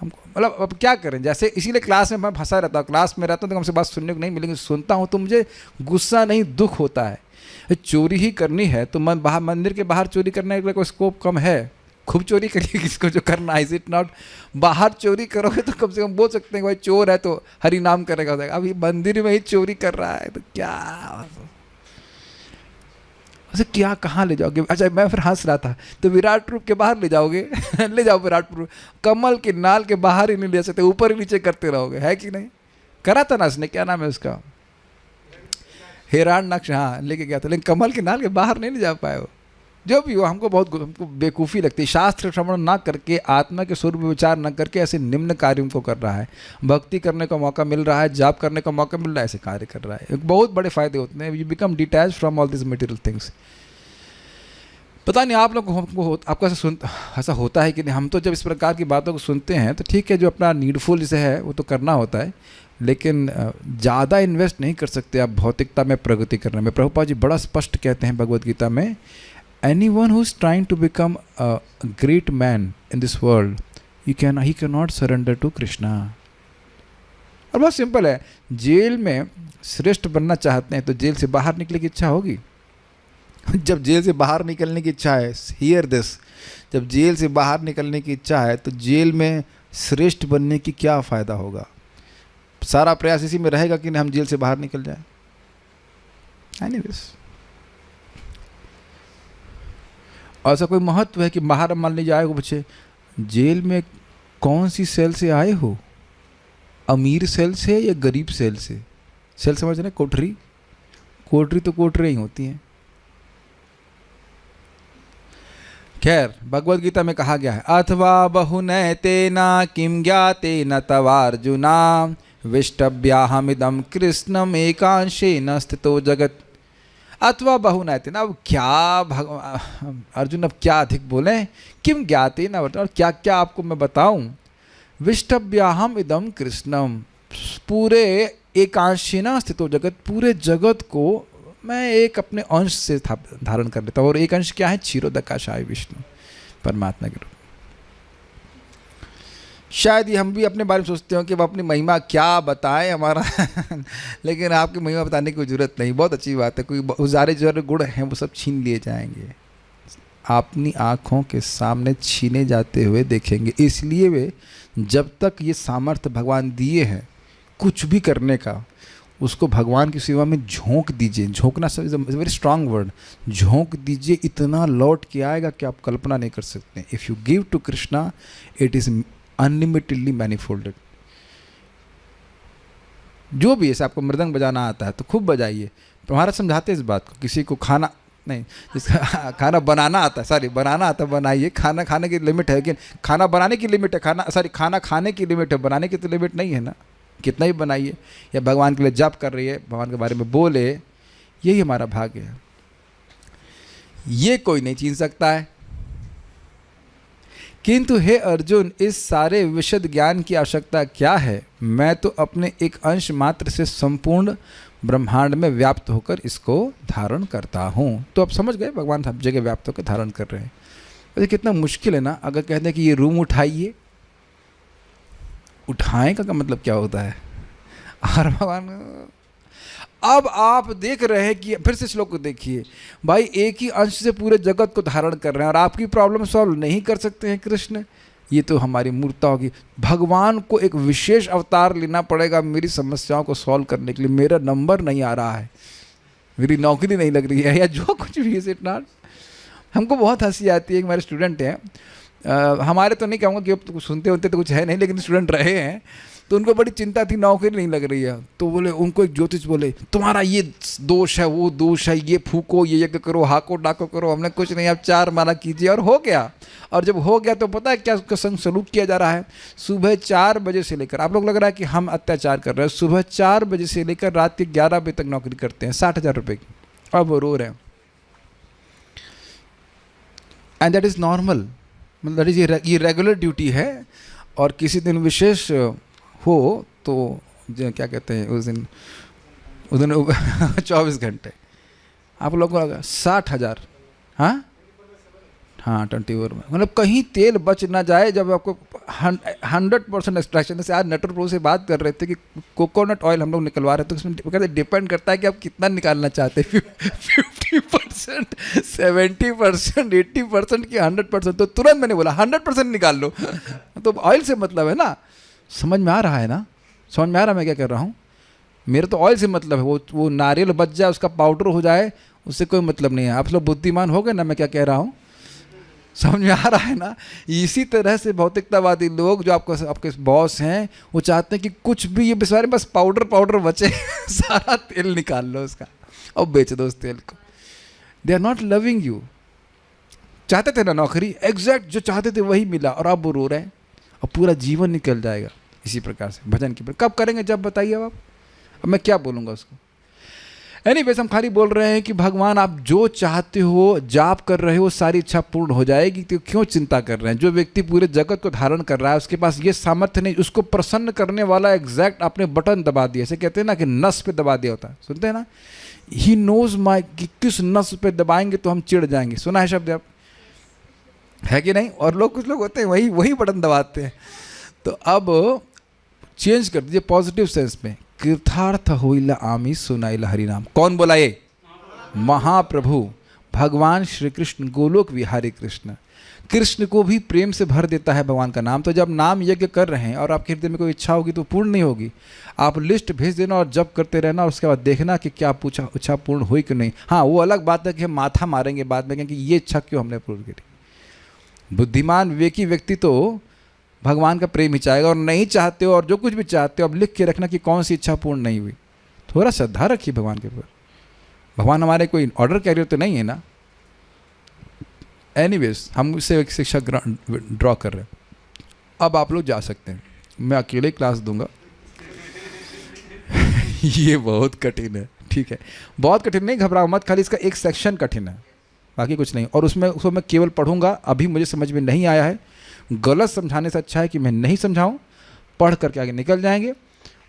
हमको मतलब अब क्या करें, जैसे इसीलिए क्लास में मैं फंसा रहता हूँ। क्लास में रहता हूँ तो हमसे बात सुनने को नहीं मिलेगी, सुनता हूँ तो मुझे गुस्सा नहीं दुख होता है। चोरी ही करनी है तो बाहर मंदिर के बाहर चोरी करने का कोई स्कोप कम है? खूब चोरी करिए किसको जो करना है, इज इट नॉट? बाहर चोरी करोगे तो कम से कम बोल सकते हैं भाई चोर है तो हरि नाम करेगा। अभी मंदिर में ही चोरी कर रहा है तो क्या, अच्छा क्या कहाँ ले जाओगे? अच्छा मैं फिर हंस रहा था, तो विराट रूप के बाहर ले जाओगे ले जाओ विराट रूप, कमल के नाल के बाहर ही नहीं ले सकते, ऊपर ही नीचे करते रहोगे, है कि नहीं? करा था ना उसने, क्या नाम है उसका, हिरण नक्श, हाँ लेके गया था, लेकिन कमल के नाल के बाहर नहीं ले जा पाए वो। जो भी हो, हमको बेवकूफ़ी लगती है। शास्त्र श्रवण ना करके, आत्मा के स्वरूप विचार न करके ऐसे निम्न कार्यों को कर रहा है। भक्ति करने का मौका मिल रहा है, जाप करने का मौका मिल रहा है, ऐसे कार्य कर रहा है। एक बहुत बड़े फायदे होते हैं, you become detach from all this material things. पता नहीं आप लोग को आपको ऐसा होता है कि नहीं? हम तो जब इस प्रकार की बातों को सुनते हैं तो ठीक है, जो अपना नीडफुल से है वो तो करना होता है, लेकिन ज़्यादा इन्वेस्ट नहीं कर सकते आप भौतिकता में प्रगति करने में। प्रभुपाद जी बड़ा स्पष्ट कहते हैं भगवद गीता में, anyone who is trying to become a great man in this world, he cannot surrender to Krishna। और बहुत सिंपल है, जेल में श्रेष्ठ बनना चाहते हैं तो जेल से बाहर निकलने की इच्छा होगी। जब जेल से बाहर निकलने की इच्छा है, हियर दिस, जब जेल से बाहर निकलने की इच्छा है तो जेल में श्रेष्ठ बनने की क्या फ़ायदा होगा? सारा प्रयास इसी में रहेगा कि नहीं हम जेल से बाहर निकल जाए। एनीवेज, ऐसा कोई महत्व है कि बाहर मान लीजिए आए हो बच्चे, जेल में कौन सी सेल से आए हो? अमीर सेल से या गरीब सेल से? सेल समझ रहे? कोठरी, कोठरी तो कोठरी ही होती हैं। खैर, भगवद गीता में कहा गया है, अथवा बहुनैतेना किम ज्ञातेन तवार्जुना विष्टभ्याहमिदं कृष्णम एकांशेन स्थितो जगत। अथवा बहुनैतेन, अब क्या अर्जुन अब क्या अधिक बोले, किम ज्ञातेन, और क्या क्या आपको मैं बताऊं? विष्टभ्याहम इदम कृष्णम, पूरे एकांशेन स्थितो जगत, पूरे जगत को मैं एक अपने अंश से धारण कर लेता हूँ। और एक अंश क्या है? क्षीरोदकाशाय विष्णु, परमात्मा के रूप। शायद ये हम भी अपने बारे में सोचते हो कि वो अपनी महिमा क्या बताएं हमारा लेकिन आपकी महिमा बताने की जरूरत नहीं। बहुत अच्छी बात है, कोई सारे जो गुण हैं वो सब छीन लिए जाएंगे, अपनी आँखों के सामने छीने जाते हुए देखेंगे। इसलिए वे जब तक ये सामर्थ्य भगवान दिए हैं कुछ भी करने का, उसको भगवान की सेवा में झोंक दीजिए। झोंकना is a very strong word. झोंक दीजिए, इतना लौट के आएगा कि आप कल्पना नहीं कर सकते। If you give to Krishna it is unlimitedly manifolded. जो भी ऐसे आपको मृदंग बजाना आता है तो खूब बजाइए। महाराज समझाते इस बात को, किसी को खाना नहीं, जिसका खाना बनाना आता है, सॉरी बनाना आता है बनाइए। खाना खाने की लिमिट है, लेकिन खाना बनाने की लिमिट है, खाना खाने की लिमिट है, बनाने की तो लिमिट नहीं है ना। कितना ही बनाइए, या भगवान के लिए जप कर रही है, भगवान के बारे में बोले, यही हमारा भाग्य है। ये कोई नहीं छीन सकता है। किंतु हे अर्जुन, इस सारे विशद ज्ञान की आवश्यकता क्या है? मैं तो अपने एक अंश मात्र से संपूर्ण ब्रह्मांड में व्याप्त होकर इसको धारण करता हूँ। तो आप समझ गए, भगवान सब जगह व्याप्त होकर धारण कर रहे हैं। वैसे कितना मुश्किल है ना, अगर कहते हैं कि ये रूम उठाइए, उठाएं का मतलब क्या होता है? और भगवान, अब आप देख रहे हैं कि फिर से श्लोक को देखिए, भाई एक ही अंश से पूरे जगत को धारण कर रहे हैं और आपकी प्रॉब्लम सॉल्व नहीं कर सकते हैं कृष्ण। ये तो हमारी मूर्खता होगी। भगवान को एक विशेष अवतार लेना पड़ेगा मेरी समस्याओं को सॉल्व करने के लिए। मेरा नंबर नहीं आ रहा है, मेरी नौकरी नहीं लग रही है, या जो कुछ भी इज इट नॉट। हमको बहुत हंसी आती है। हमारे स्टूडेंट हैं, हमारे तो नहीं कहूँगा कि अब तो सुनते होते तो कुछ है नहीं, लेकिन स्टूडेंट रहे हैं, तो उनको बड़ी चिंता थी, नौकरी नहीं लग रही है। तो बोले, उनको एक ज्योतिष बोले, तुम्हारा ये दोष है, वो दोष है, ये फूको, ये यज्ञ करो, हाको डाको करो। हमने कुछ नहीं, आप 4 माला कीजिए, और हो गया। और जब हो गया तो पता है क्या उसका संग सलूक किया जा रहा है? सुबह 4 बजे से लेकर, आप लोग लग रहा है कि हम अत्याचार कर रहे हैं, सुबह 4 बजे से लेकर रात के 11 बजे तक नौकरी करते हैं, 60,000 रुपये की। अब वो रो रहे हैं। एंड दैट इज़ नॉर्मल, मतलब दैट इज़ ये रेगुलर ड्यूटी है। और किसी दिन विशेष हो तो क्या कहते हैं उस दिन 24 घंटे आप लोगों को 60,000, हाँ 24 में, मतलब कहीं तेल बच ना जाए। जब आपको 100% एक्सट्रैक्शन, जैसे आज नटर प्रो से बात कर रहे थे कि कोकोनट ऑयल हम लोग निकलवा रहे थे, तो उसमें कहते डिपेंड करता है कि आप कितना निकालना चाहते हैं, 50%, 70%, 80% की 100%। तो तुरंत मैंने बोला 100% निकाल लो। तो ऑयल से मतलब है ना, समझ में आ रहा है ना, समझ में आ रहा है मैं क्या कर रहा हूँ। मेरे तो ऑयल से मतलब है, वो नारियल बच जाए, उसका पाउडर हो जाए, उससे कोई मतलब नहीं है। आप लोग बुद्धिमान हो गए ना मैं क्या कह रहा हूँ, समझ में आ रहा है ना। इसी तरह से भौतिकतावादी लोग जो आपके बॉस हैं, वो चाहते हैं कि कुछ भी ये बेचारे बस पाउडर बचे, सारा तेल निकाल लो उसका और बेच दो उस तेल को। They are not loving you. चाहते थे ना नौकरी, एग्जैक्ट जो चाहते थे वही मिला और अब वो रो रहे हैं और पूरा जीवन निकल जाएगा इसी प्रकार से भजन की। कब करेंगे, जब बताइए अब मैं क्या बोलूँगा उसको। एनीवेज हम खाली बोल रहे हैं कि भगवान आप जो चाहते हो, जाप कर रहे हो, सारी इच्छा पूर्ण हो जाएगी, तो क्यों चिंता कर रहे हैं। जो व्यक्ति पूरे जगत को धारण कर रहा है उसके पास ये सामर्थ्य नहीं, उसको प्रसन्न करने वाला एग्जैक्ट आपने बटन दबा दिया। ऐसे कहते हैं ना कि नस पे दबा दिया होता है, सुनते हैं ना, ही नोज माई कि किस नस पे दबाएंगे तो हम चिढ़ जाएंगे। सुना है शब्द आप, है कि नहीं। और लोग कुछ लोग होते हैं वही बटन दबाते हैं। तो अब चेंज कर दीजिए पॉजिटिव सेंस में, कृतार्थ होइला आमी सुनाइला हरि नाम। कौन बोला ये, महाप्रभु भगवान श्री कृष्ण, गोलोक विहारी कृष्ण। कृष्ण को भी प्रेम से भर देता है भगवान का नाम। तो जब नाम यज्ञ कर रहे हैं और आपके हृदय में कोई इच्छा होगी तो पूर्ण नहीं होगी, आप लिस्ट भेज देना और जब करते रहना, उसके बाद देखना कि क्या पूछा इच्छा पूर्ण हुई कि नहीं। हाँ वो अलग बात है कि हम माथा मारेंगे बाद में कि ये इच्छा क्यों हमने पूर्ण करी। बुद्धिमान विवेकी व्यक्ति तो भगवान का प्रेम ही चाहेगा। और नहीं चाहते हो और जो कुछ भी चाहते हो अब लिख के रखना कि कौन सी इच्छा पूर्ण नहीं हुई। थोड़ा श्रद्धा रखिए भगवान के ऊपर। भगवान हमारे कोई ऑर्डर कैरियर तो नहीं है ना। एनीवेज हम उससे एक शिक्षा ड्रॉ कर रहे हैं। अब आप लोग जा सकते हैं, मैं अकेले क्लास दूंगा। ये बहुत कठिन है, ठीक है, बहुत कठिन नहीं, घबराओ मत, खाली इसका एक सेक्शन कठिन है, बाकी कुछ नहीं। और उसको मैं केवल पढ़ूंगा, अभी मुझे समझ में नहीं आया है। गलत समझाने से अच्छा है कि मैं नहीं समझाऊं, पढ़ करके आगे निकल जाएंगे।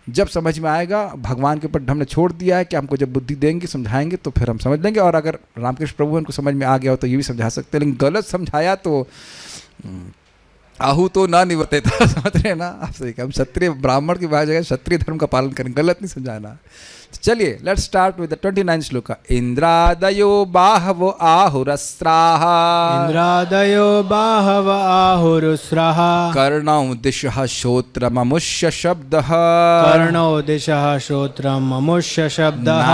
जब समझ में आएगा, भगवान के ऊपर हमने छोड़ दिया है कि हमको जब बुद्धि देंगे समझाएंगे तो फिर हम समझ लेंगे। और अगर रामकृष्ण प्रभु उनको समझ में आ गया हो तो ये भी समझा सकते हैं, लेकिन गलत समझाया तो आहू तो ना निवर्ते था, समझ रहे हैं ना आप। सही हम क्षत्रिय ब्राह्मण की बात जगह क्षत्रिय धर्म का पालन करें, गलत नहीं समझाना। चलिए let's start with the 29 shloka. इंद्रादयो बाहवो आहुरस्त्राः, इंद्रादयो बाहव आहुरुस्राः, कर्णौ दिशः श्रोत्रममुष्य शब्दः, कर्णो दिशः श्रोत्रममुष्य शब्दः,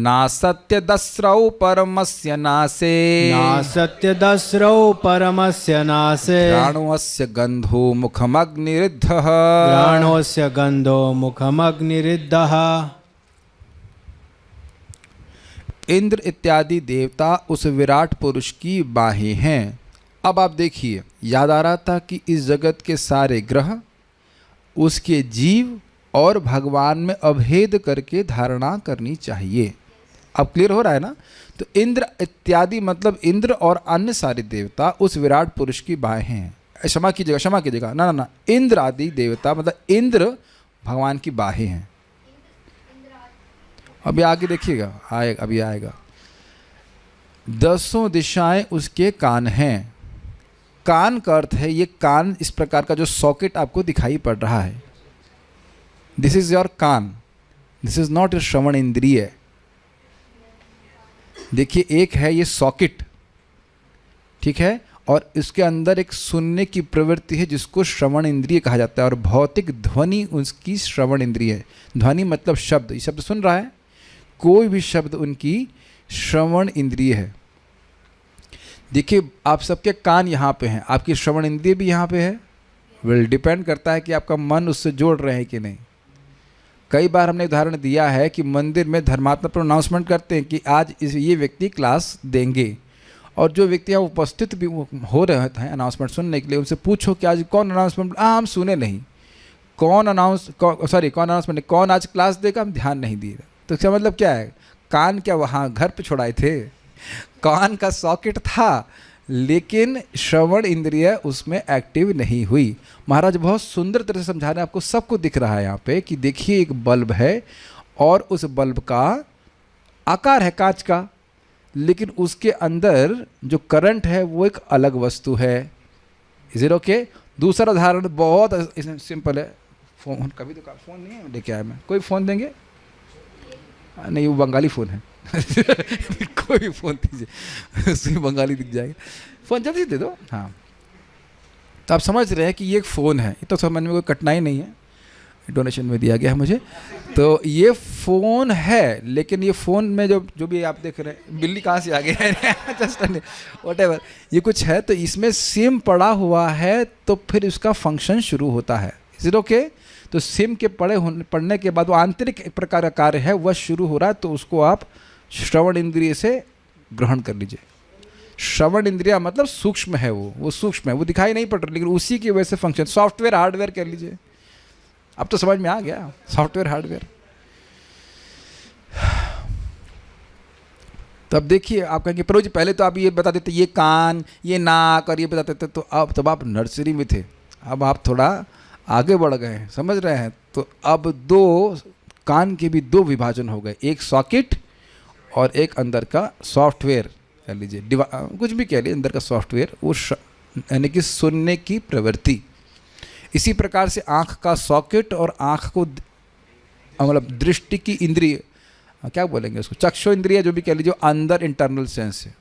नासत्यदस्रौ परमस्य नासे, नासत्यदस्रौ परमस्य नासे, घ्राणोऽस्य गन्धो मुखमग्निरुद्धः, घ्राणोऽस्य गन्धो मुखमग्निरुद्धः। इंद्र इत्यादि देवता उस विराट पुरुष की बाहें हैं। अब आप देखिए, याद आ रहा था कि इस जगत के सारे ग्रह उसके जीव और भगवान में अभेद करके धारणा करनी चाहिए। अब क्लियर हो रहा है ना। तो इंद्र इत्यादि मतलब इंद्र और अन्य सारे देवता उस विराट पुरुष की बाहें हैं। क्षमा कीजिएगा, ना, इंद्र आदि देवता मतलब इंद्र भगवान की बाहें हैं। अभी आगे देखिएगा, अभी आएगा। 10 दिशाएं उसके कान हैं। कान का अर्थ है ये कान, इस प्रकार का जो सॉकेट आपको दिखाई पड़ रहा है, this is your kaan, this is not your श्रवण इंद्रिय। देखिए एक है ये सॉकेट, ठीक है, और इसके अंदर एक सुनने की प्रवृत्ति है जिसको श्रवण इंद्रिय कहा जाता है। और भौतिक ध्वनि उसकी श्रवण इंद्रिय है। ध्वनि मतलब शब्द, ये शब्द सुन रहा है, कोई भी शब्द उनकी श्रवण इंद्रिय है। देखिए आप सबके कान यहाँ पे हैं, आपकी श्रवण इंद्रिय भी यहाँ पे है। विल डिपेंड करता है कि आपका मन उससे जोड़ रहे हैं कि नहीं। कई बार हमने उदाहरण दिया है कि मंदिर में धर्मात्मा पर अनाउंसमेंट करते हैं कि आज ये व्यक्ति क्लास देंगे, और जो व्यक्ति यहाँ उपस्थित भी हो रहे हैं अनाउंसमेंट सुनने के लिए, उनसे पूछो कि आज कौन अनाउंसमेंट, हम सुने नहीं, कौन अनाउंसमेंट, कौन आज क्लास देगा, हम ध्यान नहीं दिए। तो इसका मतलब क्या है, कान क्या वहाँ घर पे छोड़ाए थे, कान का सॉकेट था लेकिन श्रवण इंद्रिय उसमें एक्टिव नहीं हुई। महाराज बहुत सुंदर तरह से समझा रहे हैं, आपको सबको दिख रहा है यहाँ पे कि देखिए एक बल्ब है और उस बल्ब का आकार है कांच का, लेकिन उसके अंदर जो करंट है वो एक अलग वस्तु है। Is it okay? दूसरा उदाहरण बहुत सिंपल है। फ़ोन, कभी तो फ़ोन नहीं है लेके आया मैं, कोई फ़ोन देंगे? नहीं, वो बंगाली फ़ोन है। कोई भी फ़ोन दीजिए, उसमें बंगाली दिख जाएगा। फ़ोन जल्दी दे दो। हाँ, तो आप समझ रहे हैं कि ये एक फ़ोन है, ये तो समझ में कोई कठिनाई नहीं है, डोनेशन में दिया गया है मुझे। तो ये फ़ोन है, लेकिन ये फ़ोन में जो भी आप देख रहे हैं, बिल्ली कहाँ से आ गई है, जस्ट व्हाटएवर, ये कुछ है तो इसमें सिम पड़ा हुआ है, तो फिर इसका फंक्शन शुरू होता है। Is it okay? तो सिम के पढ़ने के बाद वो आंतरिक एक प्रकार का कार्य है वह शुरू हो रहा है, तो उसको आप श्रवण इंद्रिय से ग्रहण कर लीजिए। श्रवण इंद्रिय मतलब सूक्ष्म है, वो सूक्ष्म है, वो दिखाई नहीं पड़ रहा, लेकिन उसी की वजह से फंक्शन, सॉफ्टवेयर हार्डवेयर कह लीजिए। अब तो समझ में आ गया, सॉफ्टवेयर हार्डवेयर। तो अब देखिए, आप कहेंगे प्रभु जी पहले तो आप ये बता देते ये कान, ये नाक और ये बता देते, तो अब तब आप नर्सरी में थे, अब आप थोड़ा आगे बढ़ गए हैं, समझ रहे हैं। तो अब दो कान के भी दो विभाजन हो गए, एक सॉकेट और एक अंदर का सॉफ्टवेयर कह लीजिए, कुछ भी कह लीजिए, अंदर का सॉफ्टवेयर, वो यानी कि सुनने की प्रवृत्ति। इसी प्रकार से आँख का सॉकेट और आँख को मतलब दृष्टि की इंद्रिय, क्या बोलेंगे उसको, चक्षु इंद्रिय जो भी कह लीजिए, अंदर इंटरनल सेंस है।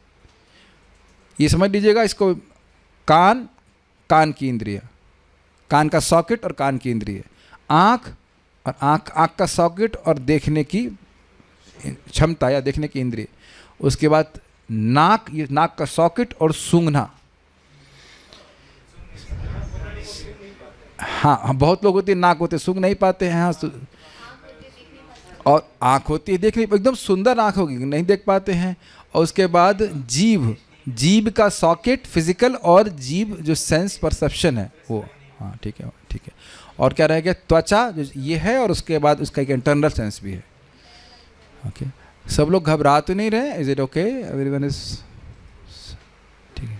ये समझ लीजिएगा इसको, कान, कान की इंद्रिय, कान का सॉकेट और कान की इंद्रिय, आँख और आँख का सॉकेट और देखने की क्षमता या देखने की इंद्रिय, उसके बाद नाक, ये नाक का सॉकेट और सूंघना। हाँ, बहुत लोग होते हैं नाक होते सूंघ नहीं पाते हैं, हाँ, और आँख होती है देखने, एकदम सुंदर आँख होगी, नहीं देख पाते हैं। और उसके बाद जीभ, जीभ का सॉकेट फिजिकल और जीभ जो सेंस परसेप्शन है वो, हाँ ठीक है ठीक है। और क्या रह गया, त्वचा जो ये है, और उसके बाद उसका एक इंटरनल सेंस भी है। ओके, सब लोग घबरा तो नहीं रहे? Is it okay? Everyone is ठीक है।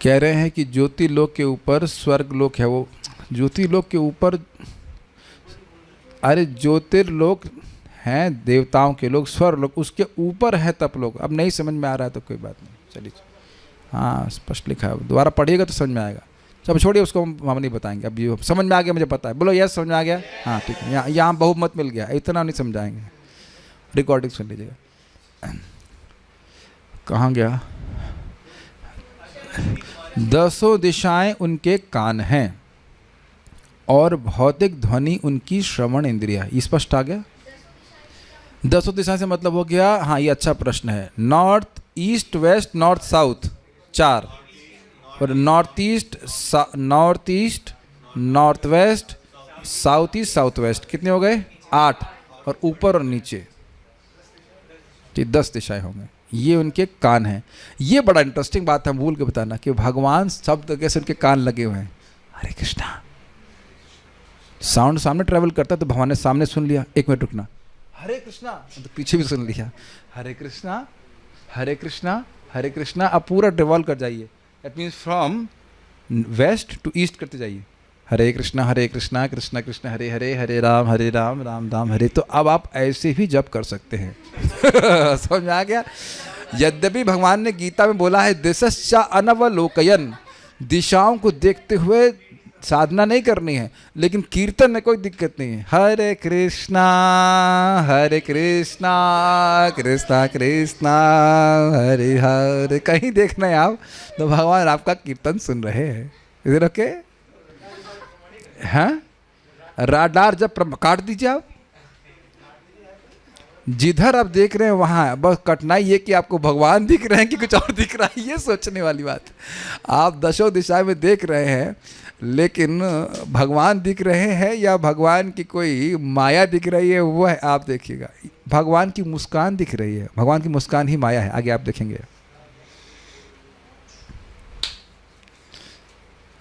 कह रहे हैं कि ज्योति लोक के ऊपर स्वर्ग लोक है, वो ज्योति लोक के ऊपर, अरे ज्योतिर्लोक हैं देवताओं के लोग, स्वर्ग लोक उसके ऊपर है तप लोग। अब नहीं समझ में आ रहा है तो कोई बात नहीं, चलिए, हाँ स्पष्ट लिखा है, दोबारा पढ़िएगा तो समझ में आएगा। चलो छोड़िए उसको, हम नहीं बताएंगे, अब ये समझ में आ गया, मुझे पता है, बोलो यस समझ में आ गया, हाँ ठीक है। यहाँ बहुमत मिल गया, इतना नहीं समझाएंगे, रिकॉर्डिंग सुन लीजिएगा। कहाँ गया? 10 दिशाएं उनके कान हैं और भौतिक ध्वनि उनकी श्रवण इंद्रिया। ये स्पष्ट आ गया? 10 दिशा से मतलब हो गया, हाँ ये अच्छा प्रश्न है, north east west north south 4, और north east north west south east south west, कितने हो गए? 8, और ऊपर और नीचे, ये 10 दिशाएं होंगे। ये उनके कान हैं। ये बड़ा इंटरेस्टिंग बात है, भूल के बताना कि भगवान शब्द कैसे उनके कान लगे हुए हैं। हरे कृष्णा, साउंड सामने ट्रेवल करता है तो भगवान ने सामने सुन लिया, 1 मिनट रुकना, हरे कृष्णा, तो पीछे भी सुन लिया, हरे कृष्णा हरे कृष्णा हरे कृष्णा। अब पूरा ट्रेवल कर जाइए, that means from west to east करते जाइए, हरे कृष्णा कृष्णा कृष्ण हरे हरे, हरे राम राम राम हरे। तो अब आप ऐसे भी जप कर सकते हैं। समझ में आ गया? यद्यपि भगवान ने गीता में बोला है दिशश्चा अनवलोकयन, दिशाओं को देखते हुए साधना नहीं करनी है, लेकिन कीर्तन में कोई दिक्कत नहीं है। हरे कृष्णा कृष्णा कृष्णा हरे हरे, कहीं देखना है आप तो भगवान आपका कीर्तन सुन रहे हैं। इधर ओके? हाँ, राडार जब काट दीजिए आप, जिधर आप देख रहे हैं वहाँ, बस कठिनाई ये कि आपको भगवान दिख रहे हैं कि कुछ और दिख रहा है, ये सोचने वाली बात। आप 10 दिशाएं में देख रहे हैं, लेकिन भगवान दिख रहे हैं या भगवान की कोई माया दिख रही है, वो है आप देखिएगा। भगवान की मुस्कान दिख रही है, भगवान की मुस्कान ही माया है, आगे आप देखेंगे।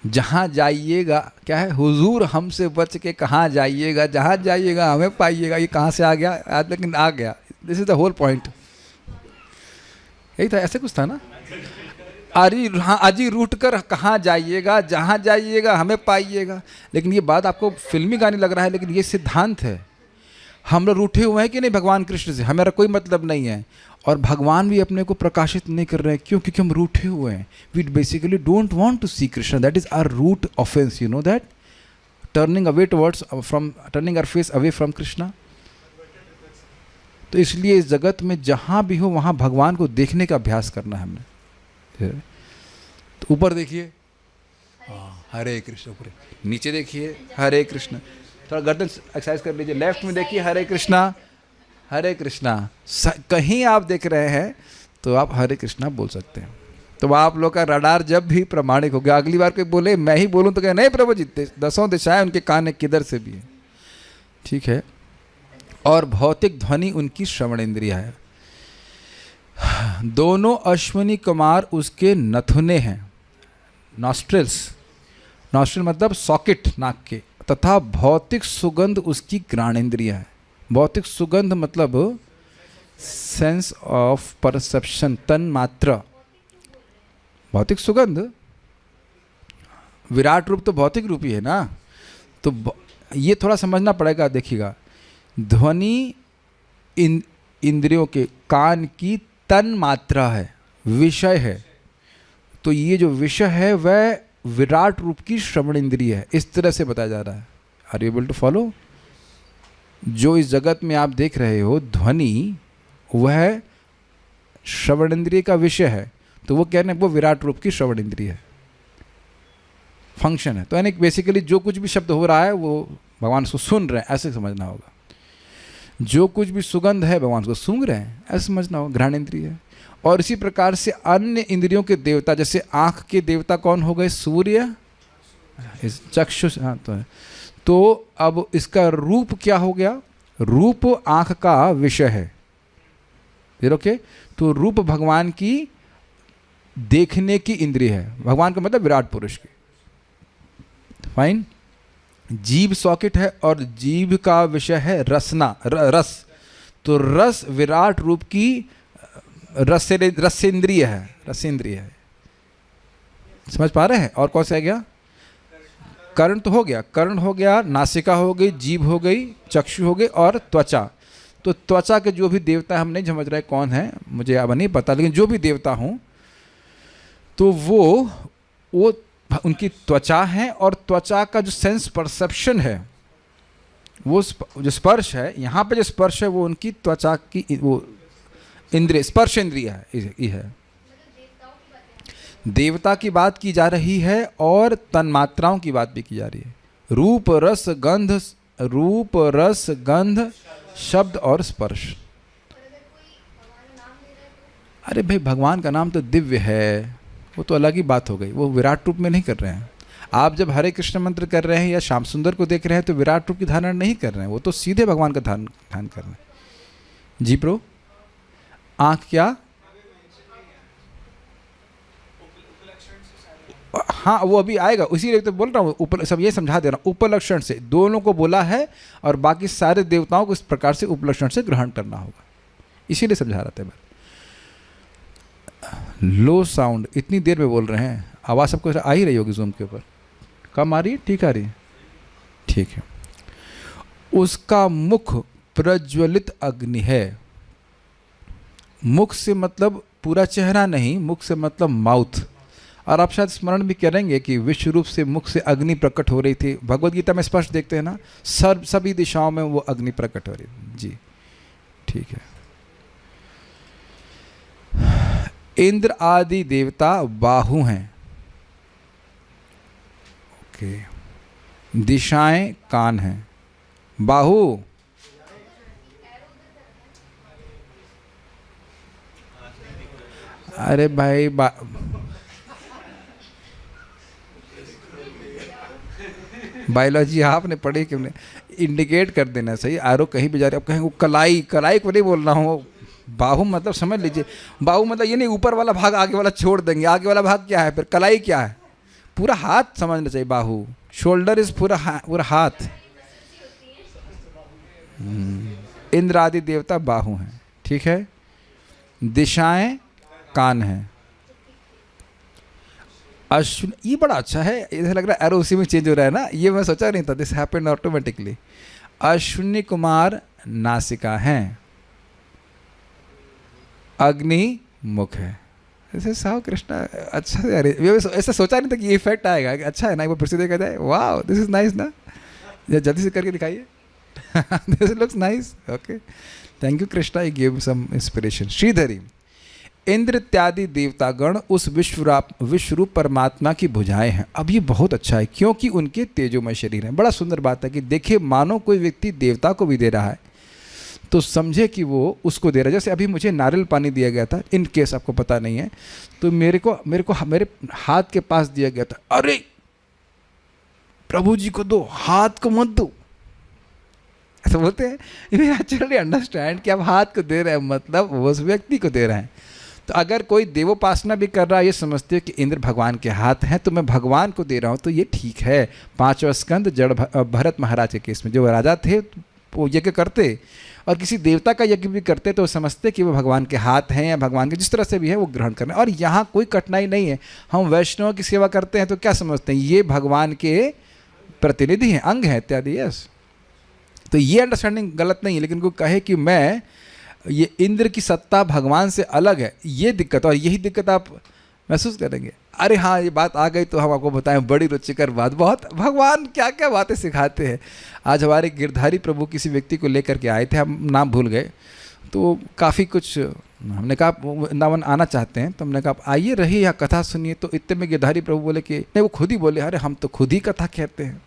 जहाँ जाइएगा, क्या है, हुजूर हमसे बच के कहाँ जाइएगा, जहाँ जाइएगा हमें पाइएगा। ये कहाँ से आ गया आज, लेकिन आ गया। This is the whole point. यही था, ऐसे कुछ था ना। हाँ, अजी रूट कर कहाँ जाइएगा, जहाँ जाइएगा हमें पाइएगा। लेकिन ये बात आपको फिल्मी गाने लग रहा है, लेकिन ये सिद्धांत है। हम लोग रूठे हुए हैं कि नहीं भगवान कृष्ण से, हमारा कोई मतलब नहीं है। और भगवान भी अपने को प्रकाशित नहीं कर रहे हैं, क्यों? क्योंकि हम रूठे हुए हैं। We basically don't want to see Krishna, that is our root offense, you know that, turning away towards from, turning our face away from Krishna. तो इसलिए इस जगत में जहाँ भी हो वहाँ भगवान को देखने का अभ्यास करना है हमने। तो ऊपर देखिए, हरे कृष्ण, ऊपर नीचे देखिए हरे कृष्ण, थोड़ा गर्दन एक्सरसाइज कर लीजिए। लेफ्ट में देखिए हरे कृष्णा हरे कृष्णा। कहीं आप देख रहे हैं तो आप हरे कृष्णा बोल सकते हैं। तो आप लोग का रडार जब भी प्रमाणिक हो गया। अगली बार कोई बोले मैं ही बोलूं तो कहे नहीं प्रभु जी, 10 दिशाएं उनके कान किधर से भी है, ठीक है। और भौतिक ध्वनि उनकी श्रवण इंद्रिया है। दोनों अश्विनी कुमार उसके नथुने हैं, नॉस्ट्रिल्स, नॉस्ट्रिल मतलब सॉकेट नाक के, तथा भौतिक सुगंध उसकी घ्राणेंद्रिया है। भौतिक सुगंध मतलब सेंस ऑफ परसेप्शन, तन मात्र। भौतिक सुगंध, विराट रूप तो भौतिक रूप ही है ना। तो ये थोड़ा समझना पड़ेगा। देखिएगा, ध्वनि इंद्रियों के, कान की तन मात्रा है, विषय है। तो ये जो विषय है वह विराट रूप की श्रवण इंद्रिय है। इस तरह से बताया जा रहा है। Are you able to follow? जो इस जगत में आप देख रहे हो ध्वनि, वह श्रवण इंद्रिय का विषय है। तो वो कह रहे हैं वो विराट रूप की श्रवण इंद्रिय है, फंक्शन है। तो यानी बेसिकली जो कुछ भी शब्द हो रहा है वो भगवान उसको सुन रहे हैं, ऐसे समझना होगा। जो कुछ भी सुगंध है भगवान उसको सूंघ रहे हैं, ऐसे समझना होगा, घ्राणेंद्रिय है। और इसी प्रकार से अन्य इंद्रियों के देवता, जैसे आँख के देवता कौन हो गए? सूर्य, चक्षुष। हाँ, तो अब इसका रूप क्या हो गया? रूप आँख का विषय है, ओके। तो रूप भगवान की देखने की इंद्रिय है। भगवान का मतलब विराट पुरुष की, फाइन। जीभ सॉकेट है और जीभ का विषय है रसना, रस। तो रस विराट रूप की रसेंद्रिय है, रसेंद्रिय है। समझ पा रहे हैं? और कौन सा आ गया? कर्ण तो हो गया, कर्ण हो गया, नासिका हो गई, जीभ हो गई, चक्षु हो गई और त्वचा। तो त्वचा के जो भी देवता, हम नहीं समझ रहे कौन है, मुझे अब नहीं पता, लेकिन जो भी देवता हूँ तो वो उनकी त्वचा है। और त्वचा का जो सेंस परसेप्शन है, वो जो स्पर्श है, यहाँ पे जो स्पर्श है वो उनकी त्वचा की वो इंद्रिय, स्पर्श इंद्रिय है। देवता की बात की जा रही है और तन्मात्राओं की बात भी की जा रही है। रूप रस गंध, रूप रस गंध शब्द और स्पर्श। अरे भाई, भगवान का नाम तो दिव्य है, वो तो अलग ही बात हो गई। वो विराट रूप में नहीं कर रहे हैं। आप जब हरे कृष्ण मंत्र कर रहे हैं या श्याम सुंदर को देख रहे हैं तो विराट रूप की धारणा नहीं कर रहे हैं, वो तो सीधे भगवान का ध्यान कर रहे हैं। जी प्रो, आँख क्या? हाँ, वो अभी आएगा, उसी तो बोल रहा हूँ। ऊपर सब ये समझा दे रहा हूँ, उपलक्षण से दोनों को बोला है और बाकी सारे देवताओं को इस प्रकार से उपलक्षण से ग्रहण करना होगा, इसीलिए समझा रहा था। लो साउंड, इतनी देर में बोल रहे हैं, आवाज़ सबको आ ही रही होगी जूम के ऊपर? कम आ रही है? ठीक आ रही है? ठीक है। उसका मुख प्रज्वलित अग्नि है। मुख से मतलब पूरा चेहरा नहीं, मुख से मतलब माउथ। और आप शायद स्मरण भी करेंगे कि विश्व रूप से मुख से अग्नि प्रकट हो रही थी। भगवद गीता में स्पष्ट देखते हैं ना, सभी दिशाओं में वो अग्नि प्रकट हो रही है। जी ठीक है। इंद्र आदि देवता बाहु हैं, ओके। दिशाएं कान हैं। बाहु अरे भाई बायोलॉजी आपने पढ़ी क्यों नहीं? इंडिकेट कर देना सही। आरो कहीं भी जा रहे, अब कहेंगे कलाई, कलाई को नहीं बोलना हो। बाहु मतलब समझ लीजिए, बाहु मतलब ये नहीं ऊपर वाला भाग, आगे वाला छोड़ देंगे। आगे वाला भाग क्या है फिर? कलाई क्या है? पूरा हाथ समझना चाहिए, बाहु, शोल्डर इज पूरा पूरा हाथ। इंद्र आदि देवता बाहु हैं, ठीक है। दिशाएं कान हैं। अश्विन, ये बड़ा अच्छा है, इधर लग रहा है एरो उसी में चेंज हो रहा है ना, ये मैं सोचा नहीं था, this happened automatically. Ashwini Kumar नासिका हैं, अग्नि मुख है। ऐसे साव कृष्णा, अच्छा है यार, ऐसा सोचा नहीं था कि ये इफेक्ट आएगा। अच्छा है ना, वो फिर से देखा जाए, वाह दिस इज नाइस ना, जल्दी से करके दिखाइए। This looks nice, okay, thank you Krishna, I give some inspiration. Shridhari, Indra इत्यादि देवतागण उस विश्वरूप परमात्मा की भुजाएं हैं। अब ये बहुत अच्छा है क्योंकि उनके तेजोमय शरीर हैं। बड़ा सुंदर बात है कि देखिए, मानो कोई व्यक्ति देवता को भी दे रहा है तो समझे कि वो उसको दे रहा है। जैसे अभी मुझे नारियल पानी दिया गया था, इन केस आपको पता नहीं है, तो मेरे को मेरे हाथ के पास दिया गया था। अरे प्रभु जी को दो, हाथ को मत दो, ऐसा बोलते हैं। यू एक्चुअली अंडरस्टैंड कि आप हाथ को दे रहे हैं, मतलब वो उस व्यक्ति को दे रहे हैं। तो अगर कोई देवोपासना भी कर रहा है, ये समझते हो कि इंद्र भगवान के हाथ हैं तो मैं भगवान को दे रहा हूँ, तो ये ठीक है। 5वां स्कंद जड़ भरत महाराज के केस में, जो राजा थे वो यज्ञ करते और किसी देवता का यज्ञ भी करते तो समझते कि वो भगवान के हाथ हैं या भगवान के जिस तरह से भी है वो ग्रहण करना। और यहाँ कोई कठिनाई नहीं है। हम वैष्णव की सेवा करते हैं तो क्या समझते हैं, ये भगवान के प्रतिनिधि हैं, अंग हैं इत्यादि। यस, तो ये अंडरस्टैंडिंग गलत नहीं है। लेकिन कोई कहे कि मैं ये इंद्र की सत्ता भगवान से अलग है, ये दिक्कत, और यही दिक्कत आप महसूस करेंगे। अरे हाँ, ये बात आ गई तो हम आपको बताएं, बड़ी रुचिकर बात, बहुत भगवान क्या क्या बातें सिखाते हैं। आज हमारे गिरधारी प्रभु किसी व्यक्ति को लेकर के आए थे, हम नाम भूल गए, तो काफ़ी कुछ हमने कहा वृंदावन आना चाहते हैं, तो हमने कहा आइए रहिए यहाँ कथा सुनिए। तो इतने में गिरधारी प्रभु बोले कि नहीं, वो खुद ही बोले, अरे हम तो खुद ही कथा कहते हैं,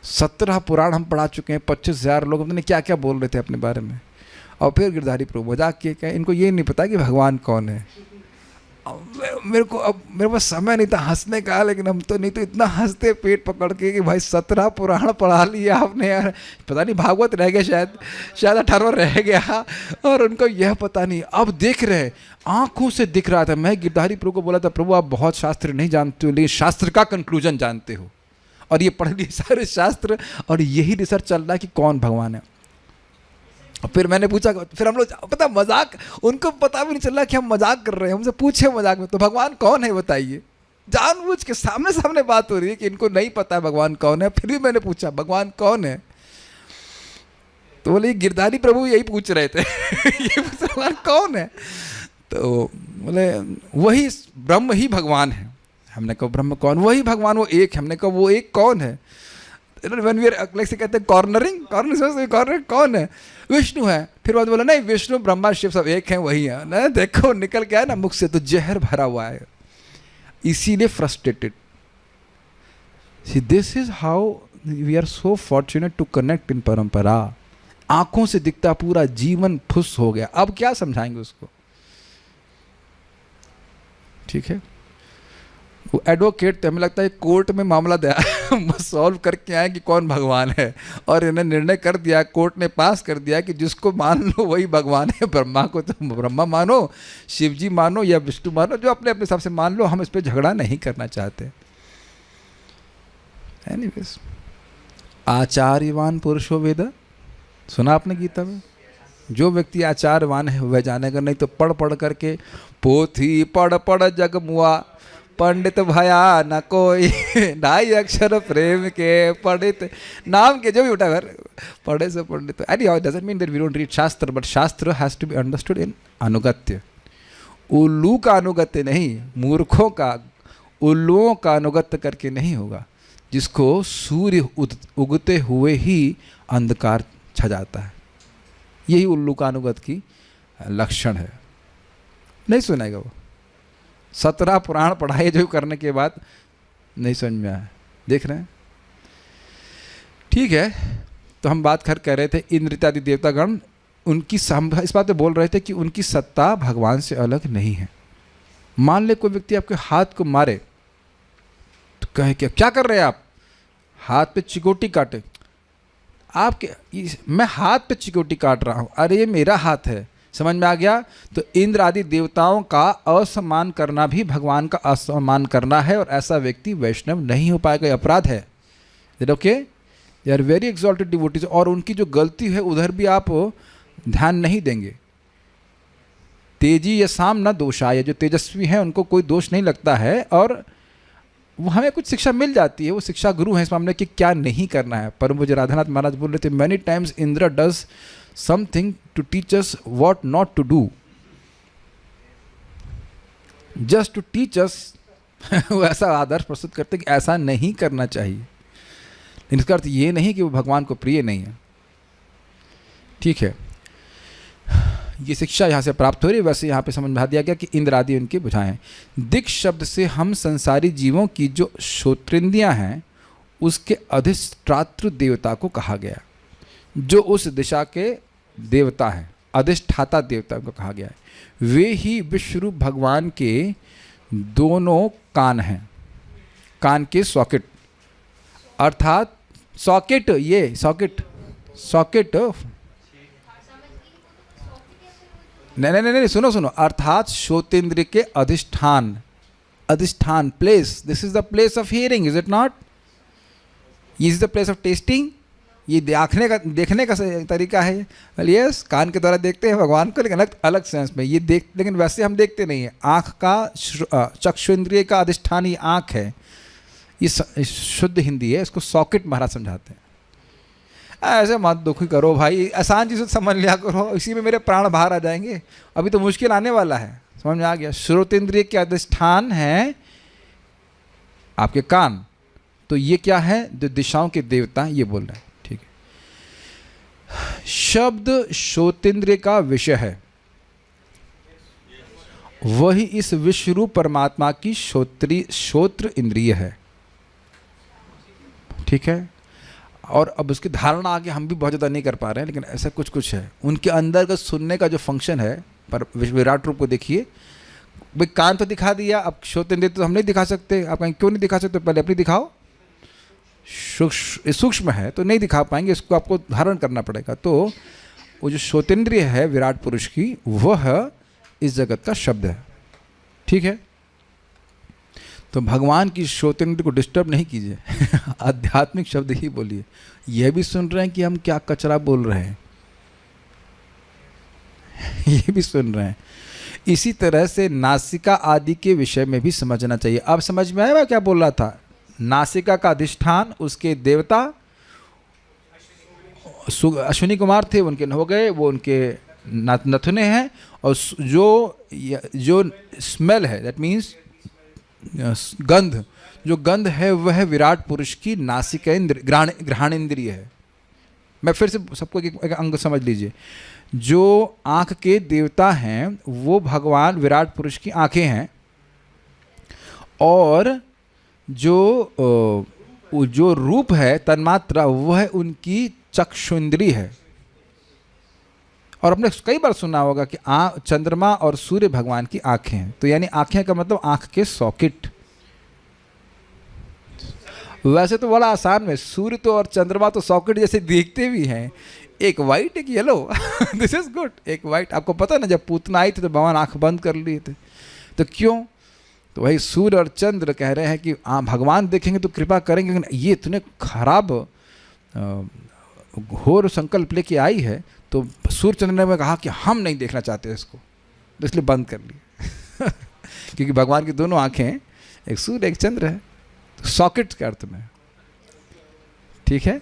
17 पुराण हम पढ़ा चुके हैं, 25,000 लोग हमने क्या क्या बोल रहे थे अपने बारे में। और फिर गिरधारी प्रभु मजाक किए, कहें इनको ये नहीं पता कि भगवान कौन है। मेरे पास समय नहीं था हंसने का, लेकिन हम तो नहीं तो इतना हंसते पेट पकड़ के कि भाई 17 पुराण पढ़ा लिया आपने यार, पता नहीं भागवत रह गया, शायद 18वां रह गया, और उनको यह पता नहीं। अब देख रहे, आंखों से दिख रहा था। मैं गिरधारी प्रभु को बोला था, प्रभु आप बहुत शास्त्र नहीं जानते हो, लेकिन शास्त्र का कंक्लूजन जानते हो, और ये पढ़ लिए सारे शास्त्र, और यही रिसर्च चल रहा है कि कौन भगवान है। फिर मैंने पूछा, फिर हम लोग पता मजाक, उनको पता भी नहीं चल रहा कि हम मजाक कर रहे हैं। हमसे पूछे मजाक में, तो भगवान कौन है बताइए। जानबूझ के सामने सामने बात हो रही है कि इनको नहीं पता है भगवान कौन है। फिर भी मैंने पूछा भगवान कौन है, तो बोले गिरधारी प्रभु यही पूछ रहे थे। ये भगवान कौन है, तो बोले वही ब्रह्म ही भगवान है। हमने कहा ब्रह्म कौन, वही भगवान, वो एक। हमने कहा वो एक कौन है। When we are like से कहते हैं कॉर्नरिंग कौन है, विष्णु है। फिर बाद बोला नहीं, विष्णु ब्रह्मा शिव सब एक हैं, वही है ना। देखो निकल के आया ना मुख से, तो जहर भरा हुआ है, इसीलिए frustrated. See this is how we are so fortunate to connect in parampara. आंखों से दिखता पूरा जीवन फुस हो गया, अब क्या समझाएंगे उसको। ठीक है, वो एडवोकेट तो हमें लगता है कोर्ट में मामला सॉल्व करके आए कि कौन भगवान है, और इन्हें निर्णय कर दिया, कोर्ट ने पास कर दिया कि जिसको मान लो वही भगवान है। ब्रह्मा को तो ब्रह्मा मानो, शिव जी मानो या विष्णु मानो, जो अपने अपने हिसाब से मान लो, हम इस पर झगड़ा नहीं करना चाहते। एनीवेज, आचार्यवान पुरुषो वेद, सुना आपने गीता में, जो व्यक्ति आचार्यवान है वह जानेगा। नहीं तो पढ़ पढ़ करके पोथी पढ़ जग मुआ, पंडित भया न कोई, ढाई अक्षर प्रेम के पंडित नाम के, जो भी उठा कर पढ़े से पंडित। Anyhow, doesn't mean that we don't read shastra, but shastra has to be understood in अनुगत्य। उल्लू का अनुगत्य नहीं, मूर्खों का, उल्लुओं का अनुगत्य करके नहीं होगा। जिसको सूर्य उगते हुए ही अंधकार छा जाता है, यही उल्लू का अनुगत की लक्षण है। नहीं सुनेगा वो, 17 पुराण पढ़ाए जो करने के बाद नहीं समझ में आया। देख रहे हैं, ठीक है। तो हम बात कर रहे थे इंद्र इत्यादि देवतागण, उनकी इस बात पे बोल रहे थे कि उनकी सत्ता भगवान से अलग नहीं है। मान ले कोई व्यक्ति आपके हाथ को मारे तो कहे क्या कर रहे हैं आप, हाथ पे चिकोटी काटे। आपके मैं हाथ पे चिकोटी काट रहा हूँ, अरे ये मेरा हाथ है, समझ में आ गया? तो इंद्र आदि देवताओं का असम्मान करना भी भगवान का असम्मान करना है, और ऐसा व्यक्ति वैष्णव नहीं हो पाएगा, अपराध है। Okay, they are very exalted devotees, और उनकी जो गलती है उधर भी आप ध्यान नहीं देंगे। तेजी या साम न दोषाय, जो तेजस्वी हैं उनको कोई दोष नहीं लगता है, और वो हमें कुछ शिक्षा मिल जाती है, वो शिक्षा गुरु है इस मामले कि क्या नहीं करना है। पर मुझे राधानाथ महाराज बोल रहे थे, many times Indra does something to teach us what not to do, just to teach us. वो ऐसा आदर्श प्रस्तुत करते कि ऐसा नहीं करना चाहिए, लेकिन इसका अर्थ ये नहीं कि वो भगवान को प्रिय नहीं है। ठीक है, ये शिक्षा यहाँ से प्राप्त हो रही है। वैसे यहाँ पे समझ में दिया गया कि इंद्र आदि उनके बुझाएं। दिक् शब्द से हम संसारी जीवों की जो श्रोत्रेंद्रियाँ हैं उसके अधिष्ठातृ देवता को कहा गया, जो उस दिशा के देवता हैं, अधिष्ठाता देवता को कहा गया है। वे ही विश्वरूप भगवान के दोनों कान हैं, कान के सॉकेट, अर्थात सॉकेट, ये सॉकेट नहीं, सुनो, अर्थात श्रोतेंद्र के अधिष्ठान, place, this is the place of hearing, is it not? Is the place of testing, ये देखने का तरीका है। यस, कान के द्वारा देखते हैं भगवान को, लेकिन अलग सेंस में ये लेकिन वैसे हम देखते नहीं है। आँख का, चक्षुन्द्रिय का अधिष्ठान ये आँख है, ये शुद्ध हिंदी है, इसको सॉकेट महाराज समझाते हैं। ऐसे मत दुखी करो भाई, आसान चीज़ समझ लिया करो, इसी में मेरे प्राण बाहर आ जाएंगे, अभी तो मुश्किल आने वाला है। समझ में आ गया? श्रोतेंद्रिय के अधिष्ठान है आपके कान, तो ये क्या है? जो दिशाओं के देवता, ये बोल रहे हैं। ठीक है, शब्द श्रोतेंद्रिय का विषय है, वही इस विश्वरूप परमात्मा की श्रोत्र इंद्रिय है। ठीक है, और अब उसकी धारणा आगे हम भी बहुत ज़्यादा नहीं कर पा रहे हैं, लेकिन ऐसा कुछ है उनके अंदर का सुनने का जो फंक्शन है। पर विराट रूप को देखिए, भाई कान तो दिखा दिया, अब श्रोतेंद्रिय तो हम नहीं दिखा सकते। आप कहीं क्यों नहीं दिखा सकते? पहले अपनी दिखाओ, सूक्ष्म है तो नहीं दिखा पाएंगे, इसको आपको धारण करना पड़ेगा। तो वो जो श्रोतेंद्रिय है विराट पुरुष की, वह इस जगत का शब्द है। ठीक है, तो भगवान की श्रोतेंद्र को डिस्टर्ब नहीं कीजिए, आध्यात्मिक शब्द ही बोलिए। यह भी सुन रहे हैं कि हम क्या कचरा बोल रहे हैं, ये भी सुन रहे हैं। इसी तरह से नासिका आदि के विषय में भी समझना चाहिए। अब समझ में आया मैं क्या बोल रहा था? नासिका का अधिष्ठान, उसके देवता अश्विनी कुमार थे, उनके हो गए, वो उनके नथुने हैं। और जो स्मेल है, दैट मीन्स गंध, जो गंध है वह विराट पुरुष की नासिका घ्राणेन्द्रिय है। मैं फिर से सबको एक अंग समझ लीजिए। जो आँख के देवता हैं वो भगवान विराट पुरुष की आँखें हैं, और जो रूप है तन्मात्रा वह उनकी चक्षुन्द्रिय है। और आपने कई बार सुना होगा कि चंद्रमा और सूर्य भगवान की आंखें हैं, तो यानी आंखें का मतलब आंख के सॉकेट। वैसे तो बड़ा आसान है, सूर्य तो और चंद्रमा तो सॉकेट जैसे दिखते भी हैं, एक वाइट एक येलो। This is good. एक वाइट, आपको पता ना जब पूतना आई थी तो भगवान आंख बंद कर लिए थे, तो क्यों? तो वही सूर्य और चंद्र कह रहे हैं कि भगवान देखेंगे तो कृपा करेंगे, लेकिन ये इतने खराब घोर संकल्प लेके आई है, तो सूर्य चंद्र ने कहा कि हम नहीं देखना चाहते इसको, तो इसलिए बंद कर लिए। क्योंकि भगवान की दोनों आंखें हैं, एक सूर्य एक चंद्र है, तो सॉकेट के अर्थ में। ठीक है,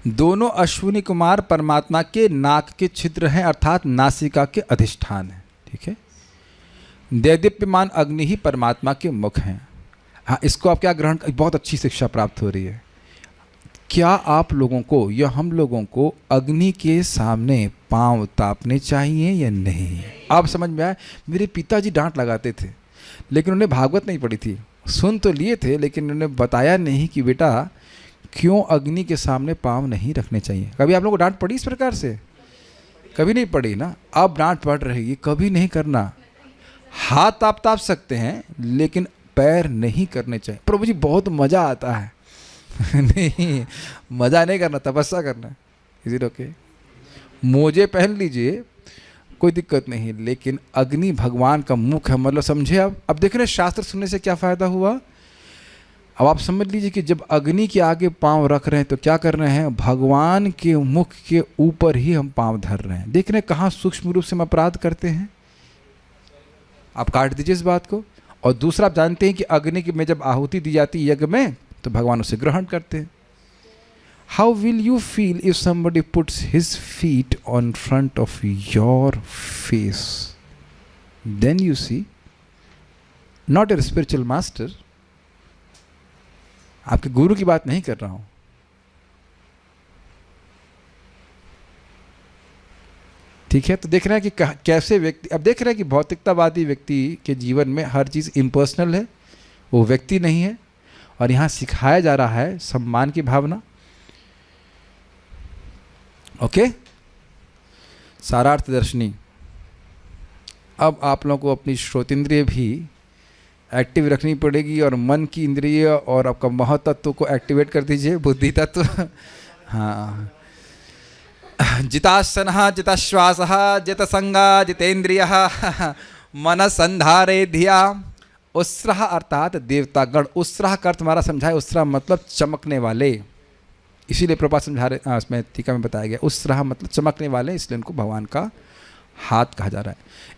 दोनों अश्विनी कुमार परमात्मा के नाक के छिद्र हैं, अर्थात नासिका के अधिष्ठान हैं। ठीक है, दैदीप्यमान अग्नि ही परमात्मा के मुख हैं। हाँ, इसको आप क्या ग्रहण, बहुत अच्छी शिक्षा प्राप्त हो रही है। क्या आप लोगों को या हम लोगों को अग्नि के सामने पांव तापने चाहिए या नहीं? आप समझ में आया? मेरे पिताजी डांट लगाते थे, लेकिन उन्हें भागवत नहीं पढ़ी थी, सुन तो लिए थे, लेकिन उन्होंने बताया नहीं कि बेटा क्यों अग्नि के सामने पांव नहीं रखने चाहिए। कभी आप लोगों को डांट पड़ी इस प्रकार से? कभी नहीं पड़ी ना। अब डांट पड़ रही है, कभी नहीं करना। हाथ आप ताप सकते हैं, लेकिन पैर नहीं करने चाहिए। प्रभु जी बहुत मज़ा आता है। नहीं, मज़ा नहीं करना, तपस्या करना। Is it okay? मोजे पहन लीजिए, कोई दिक्कत नहीं, लेकिन अग्नि भगवान का मुख है। मतलब समझे आप? अब देख रहे हैं शास्त्र सुनने से क्या फ़ायदा हुआ। अब आप समझ लीजिए कि जब अग्नि के आगे पांव रख रहे हैं तो क्या कर रहे हैं, भगवान के मुख के ऊपर ही हम पांव धर रहे हैं। देख रहे हैं कहाँ सूक्ष्म रूप से हम अपराध करते हैं। आप काट दीजिए इस बात को। और दूसरा, आप जानते हैं कि अग्नि की में जब आहुति दी जाती है यज्ञ में तो भगवान उसे ग्रहण करते हैं। How will you feel if somebody puts his feet on front of your face? Then you see, not a spiritual master, आपके गुरु की बात नहीं कर रहा हूं। ठीक है, तो देख रहे हैं कि कैसे व्यक्ति, अब देख रहे हैं कि भौतिकतावादी व्यक्ति के जीवन में हर चीज़ इम्पर्सनल है, वो व्यक्ति नहीं है। और यहाँ सिखाया जा रहा है सम्मान की भावना। ओके, सारार्थ दर्शनी। अब आप लोगों को अपनी श्रोतेंद्रिय भी एक्टिव रखनी पड़ेगी और मन की इंद्रिय और आपका महतत्व को एक्टिवेट कर दीजिए, बुद्धि तत्व। हाँ, जितासनः जिताश्वासः जितसंगा जितेन्द्रियः मनसंधारे धिया। उत्साह अर्थात देवतागण। उत्साह का अर्थ हमारा समझाए, उत्साह मतलब चमकने वाले, इसीलिए प्रभुपाद समझा रहे, उसमें टीका में बताया गया उत्साह मतलब चमकने वाले, इसलिए उनको भगवान का हाथ कहा जा रहा है।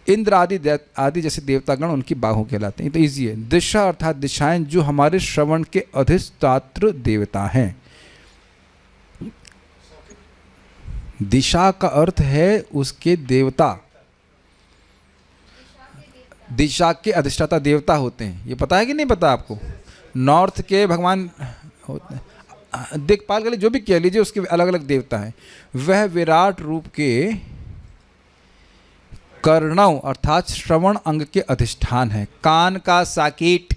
इंद्र आदि जैसे देवतागण उनकी बाहों कहलाते हैं। तो ईजी है। दिशा अर्थात दिशाएं, जो हमारे श्रवण के अधिष्ठात्र देवता हैं। दिशा का अर्थ है उसके देवता, दिशा के अधिष्ठाता देवता होते हैं। ये पता है कि नहीं पता आपको? नॉर्थ के भगवान होते हैं, दिक्पाल के लिए जो भी कह लीजिए, उसके अलग अलग देवता हैं। वह विराट रूप के कर्णव अर्थात श्रवण अंग के अधिष्ठान है। कान का साकिट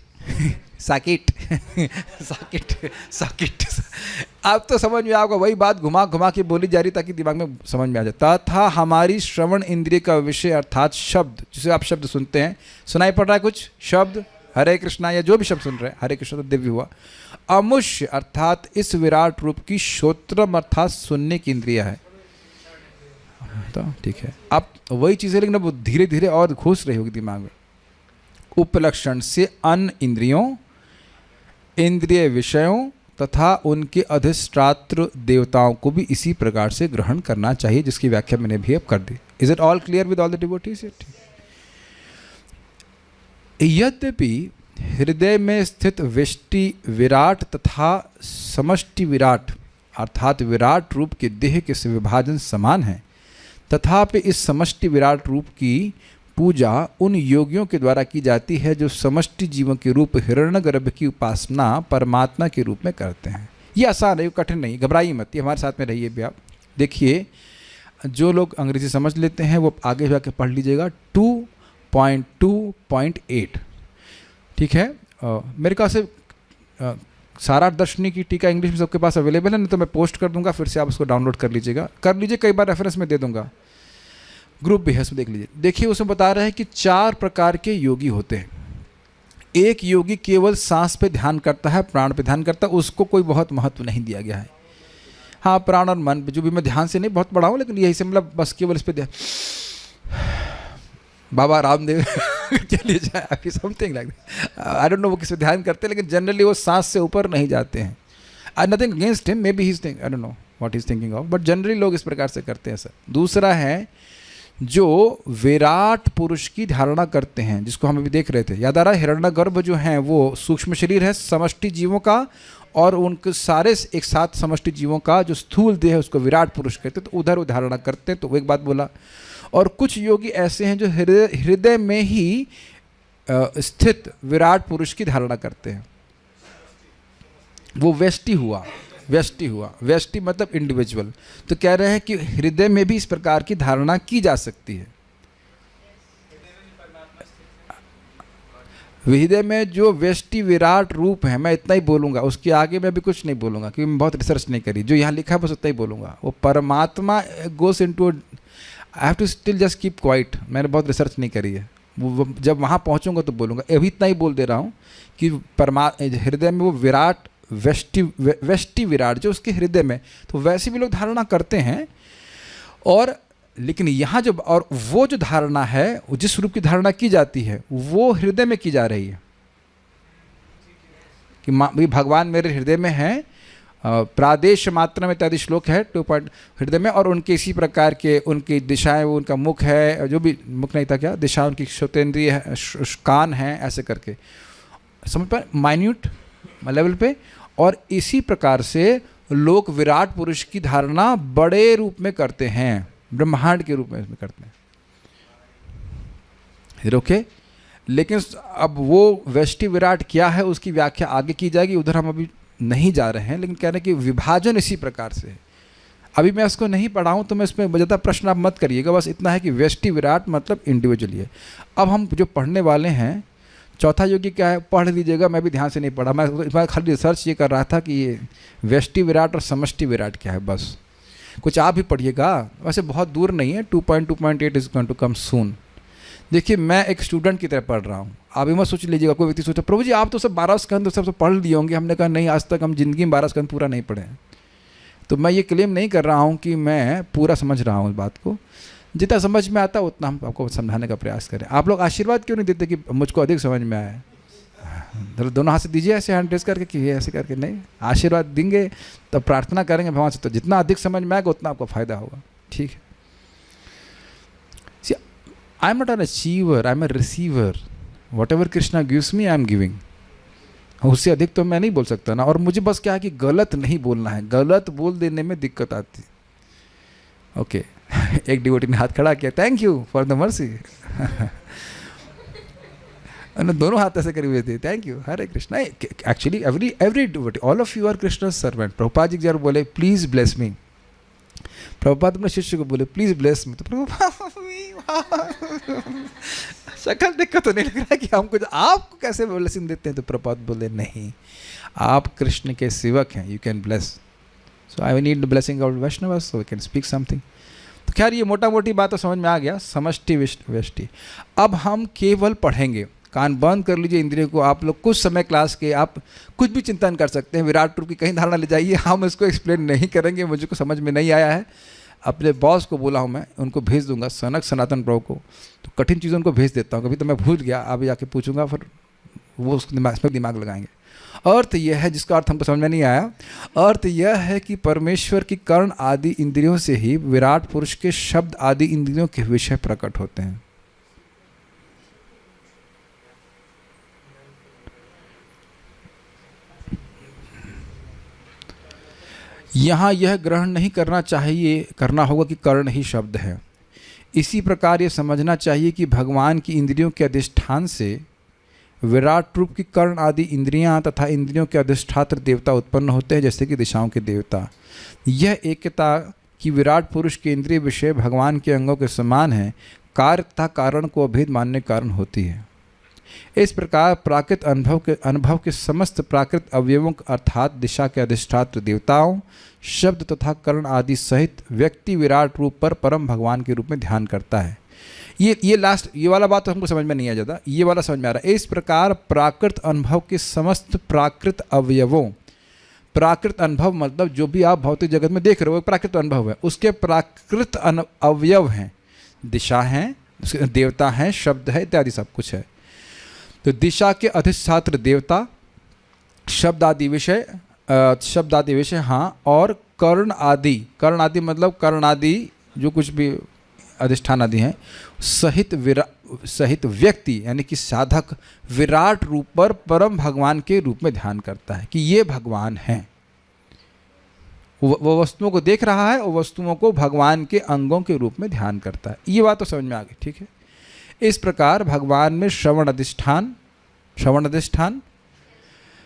साकिट साकिट साकिट। अब तो समझ में आपको वही बात घुमा घुमा के बोली जा रही ताकि दिमाग में समझ में आ जाए। तथा हमारी श्रवण इंद्रिय का विषय अर्थात शब्द, जिसे आप शब्द सुनते हैं, सुनाई पड़ रहा है कुछ शब्द, हरे कृष्णा या जो भी शब्द सुन रहे हैं, हरे कृष्ण तो दिव्य हुआ। अमुष्य अर्थात इस विराट रूप की श्रोत्रम अर्थात सुनने की इंद्रिया है। तो ठीक है, आप वही चीज़ें, लेकिन अब धीरे धीरे और घुस रही होगी दिमाग में। उपलक्षण से अन्य इंद्रियों, इंद्रिय विषयों तथा उनके अधिष्ठात्र देवताओं को भी इसी प्रकार से ग्रहण करना चाहिए, जिसकी व्याख्या मैंने भी अब कर दी। Is it all clear with all the devotees? यद्यपि हृदय में स्थित व्यष्टि विराट तथा समष्टि विराट अर्थात विराट रूप के देह के विभाजन समान है, तथापि इस समष्टि विराट रूप की पूजा उन योगियों के द्वारा की जाती है जो समष्टि जीवों के रूप हिरण्यगर्भ की उपासना परमात्मा के रूप में करते हैं। ये आसान है, ये कठिन नहीं, घबराइए मत, ये हमारे साथ में रहिए भी आप। देखिए, जो लोग अंग्रेजी समझ लेते हैं वो आगे जाके पढ़ लीजिएगा 2.2.8। ठीक है, मेरे ख्याल से सारार्थ दर्शनी की टीका इंग्लिश में सबके पास अवेलेबल है, नहीं तो मैं पोस्ट कर दूंगा, फिर से आप उसको डाउनलोड कर लीजिएगा, कर लीजिए, कई बार रेफरेंस में दे दूंगा, ग्रुप भी है उसमें देख लीजिए। देखिए, उसमें बता रहे हैं कि 4 प्रकार के योगी होते हैं। एक योगी केवल सांस पे ध्यान करता है, प्राण पे ध्यान करता है, उसको कोई बहुत महत्व नहीं दिया गया है। हाँ, प्राण और मन पे, जो भी मैं ध्यान से नहीं बहुत पढ़ा हूँ, लेकिन यही से मतलब बस केवल इस पर ध्यान। बाबा रामदेव के लिए जाए something like that, I don't know वो किस पे ध्यान करते हैं, लेकिन जनरली वो सांस से ऊपर नहीं जाते हैं। Nothing against him, may be he is thinking, I don't know what he is thinking of, but generally लोग इस प्रकार से करते हैं सर। दूसरा है जो विराट पुरुष की धारणा करते हैं, जिसको हम अभी देख रहे थे, याद आ रहा है? हिरण्यगर्भ जो हैं वो सूक्ष्म शरीर है समष्टि जीवों का, और उनके सारे एक साथ समष्टि जीवों का जो स्थूल देह है उसको विराट पुरुष कहते हैं, तो उधर वो धारणा करते हैं। तो वो एक बात बोला। और कुछ योगी ऐसे हैं जो हृदय में ही स्थित विराट पुरुष की धारणा करते हैं। वो व्यष्टि हुआ, व्यष्टि हुआ, व्यष्टि मतलब इंडिविजुअल। तो कह रहे हैं कि हृदय में भी इस प्रकार की धारणा की जा सकती है। हृदय में जो व्यष्टि विराट रूप है, मैं इतना ही बोलूँगा, उसके आगे मैं भी कुछ नहीं बोलूँगा क्योंकि मैं बहुत रिसर्च नहीं करी। जो यहाँ लिखा है बस उतना ही बोलूँगा। वो परमात्मा goes into, I have to still just keep quiet, मैंने बहुत रिसर्च नहीं करी है। वो जब वहाँ पहुँचूँगा तो बोलूँगा। अभी इतना ही बोल दे रहा हूँ कि हृदय में वो विराट व्यष्टि विराट जो उसके हृदय में, तो वैसे भी लोग धारणा करते हैं। और लेकिन यहाँ जो और वो जो धारणा है, जिस रूप की धारणा की जाती है वो हृदय में की जा रही है कि भाई भगवान मेरे हृदय में है। प्रादेश मात्र में इत्यादि श्लोक है 2 पॉइंट हृदय में, और उनके इसी प्रकार के उनकी दिशाएं, वो उनका मुख है, जो भी मुख नहीं था क्या, दिशा उनकी श्रोतेंद्रिय है, कान है, ऐसे करके समझ पाए माइन्यूट लेवल पे। और इसी प्रकार से लोग विराट पुरुष की धारणा बड़े रूप में करते हैं, ब्रह्मांड के रूप में इसमें करते हैं। ओके, लेकिन अब वो व्यष्टि विराट क्या है उसकी व्याख्या आगे की जाएगी, उधर हम अभी नहीं जा रहे हैं। लेकिन कह रहे हैं कि विभाजन इसी प्रकार से है। अभी मैं इसको नहीं पढ़ाऊँ तो मैं इसमें ज़्यादा प्रश्न आप मत करिएगा, बस इतना है कि व्यष्टि विराट मतलब इंडिविजुअली है। अब हम जो पढ़ने वाले हैं चौथा योगी क्या है, पढ़ लीजिएगा, मैं भी ध्यान से नहीं पढ़ा, मैं खाली रिसर्च ये कर रहा था कि ये व्यष्टि विराट और समष्टि विराट क्या है, बस कुछ आप भी पढ़िएगा, वैसे बहुत दूर नहीं है, 2.2.8 इज गोइंग टू कम सून। देखिए मैं एक स्टूडेंट की तरह पढ़ रहा हूँ, आप भी मत सोच लीजिएगा, कोई व्यक्ति सोचता प्रभु जी आप तो सब 12 स्कंद सब तो पढ़ लिए होंगे। हमने कहा नहीं, आज तक हम जिंदगी में 12 स्कंद पूरा नहीं पढ़े हैं। तो मैं ये क्लेम नहीं कर रहा हूँ कि मैं पूरा समझ रहा हूँ इस बात को, जितना समझ में आता उतना हम आपको समझाने का प्रयास करें। आप लोग आशीर्वाद क्यों नहीं देते कि मुझको अधिक समझ में आया? दोनों हाथ से दीजिए ऐसे, हैंड रेस करके, कि ऐसे करके नहीं, आशीर्वाद देंगे तब प्रार्थना करेंगे भगवान से, तो जितना अधिक समझ में आएगा उतना आपको फायदा होगा। ठीक है, I am not an achiever, I am a receiver. Whatever Krishna gives me I am giving. उससे अधिक तो मैं नहीं बोल सकता ना। और मुझे बस क्या है कि गलत नहीं बोलना है, गलत बोल देने में दिक्कत आती। ओके एक डिवोटी ने हाथ खड़ा किया, thank you for the mercy. दोनों हाथ ऐसे करे हुए थे, thank you, Hare Krishna. Actually every devotee, all of you are Krishna servant. Prabhupada ji जब बोले प्लीज ब्लेस मी, प्रभुपाद अपने शिष्य को बोले प्लीज ब्लेस मी, तो प्रभुपाद शक्ल देख कर तो नहीं लग रहा कि हमको आपको कैसे ब्लेसिंग देते हैं। तो प्रभुपाद बोले नहीं, आप कृष्ण के सेवक हैं, you can bless, so I need the blessing of Vaishnava, so we can speak something. तो खैर ये मोटा मोटी बात तो समझ में आ गया, समष्टि व्यष्टि। अब हम केवल पढ़ेंगे, कान बंद कर लीजिए इंद्रियों को। आप लोग कुछ समय क्लास के आप कुछ भी चिंतन कर सकते हैं, विराट रूप की कहीं धारणा ले जाइए, हम इसको एक्सप्लेन नहीं करेंगे, मुझे को समझ में नहीं आया है। अपने बॉस को बोला हूँ मैं, उनको भेज दूंगा, सनक सनातन प्रभु को, तो कठिन चीज़ों उनको भेज देता हूँ। कभी तो मैं भूल गया, अभी जाके पूछूंगा, फिर वो उसको दिमाग लगाएंगे। अर्थ यह है, जिसका अर्थ हमको समझ में नहीं आया, अर्थ यह है कि परमेश्वर की कर्ण आदि इंद्रियों से ही विराट पुरुष के शब्द आदि इंद्रियों के विषय प्रकट होते हैं। यहाँ यह ग्रहण नहीं करना चाहिए, करना होगा कि कर्ण ही शब्द है। इसी प्रकार ये समझना चाहिए कि भगवान की इंद्रियों के अधिष्ठान से विराट रूप की कर्ण आदि इंद्रियां तथा इंद्रियों के अधिष्ठात्र देवता उत्पन्न होते हैं, जैसे कि दिशाओं के देवता। यह एकता कि विराट पुरुष के इंद्रिय विषय भगवान के अंगों के समान है, कार्य तथा कारण को अभेद मानने के कारण होती है। इस प्रकार प्राकृत अनुभव के समस्त प्राकृत अवयवों अर्थात दिशा के अधिष्ठात्र देवताओं, शब्द तथा कर्ण आदि सहित व्यक्ति विराट रूप पर परम भगवान के रूप में ध्यान करता है। ये लास्ट ये वाला बात तो हमको समझ में नहीं आ जाता, ये वाला समझ में आ रहा है। इस प्रकार प्राकृत अनुभव के समस्त प्राकृत अवयवों, प्राकृत अनुभव मतलब जो भी आप भौतिक जगत में देख रहे हो प्राकृत अनुभव है, उसके प्राकृत अवयव हैं, दिशा हैं, देवता हैं, शब्द है इत्यादि सब कुछ है। तो दिशा के अधिष्ठात्र देवता, शब्द आदि विषय हाँ, और कर्ण आदि मतलब कर्ण आदि जो कुछ भी अधिष्ठान आदि हैं, सहित व्यक्ति यानी कि साधक विराट रूप पर परम भगवान के रूप में ध्यान करता है कि ये भगवान हैं। वो वस्तुओं को देख रहा है और वस्तुओं को भगवान के अंगों के रूप में ध्यान करता है। ये बात तो समझ में आ गई, ठीक है। इस प्रकार भगवान में श्रवण अधिष्ठान,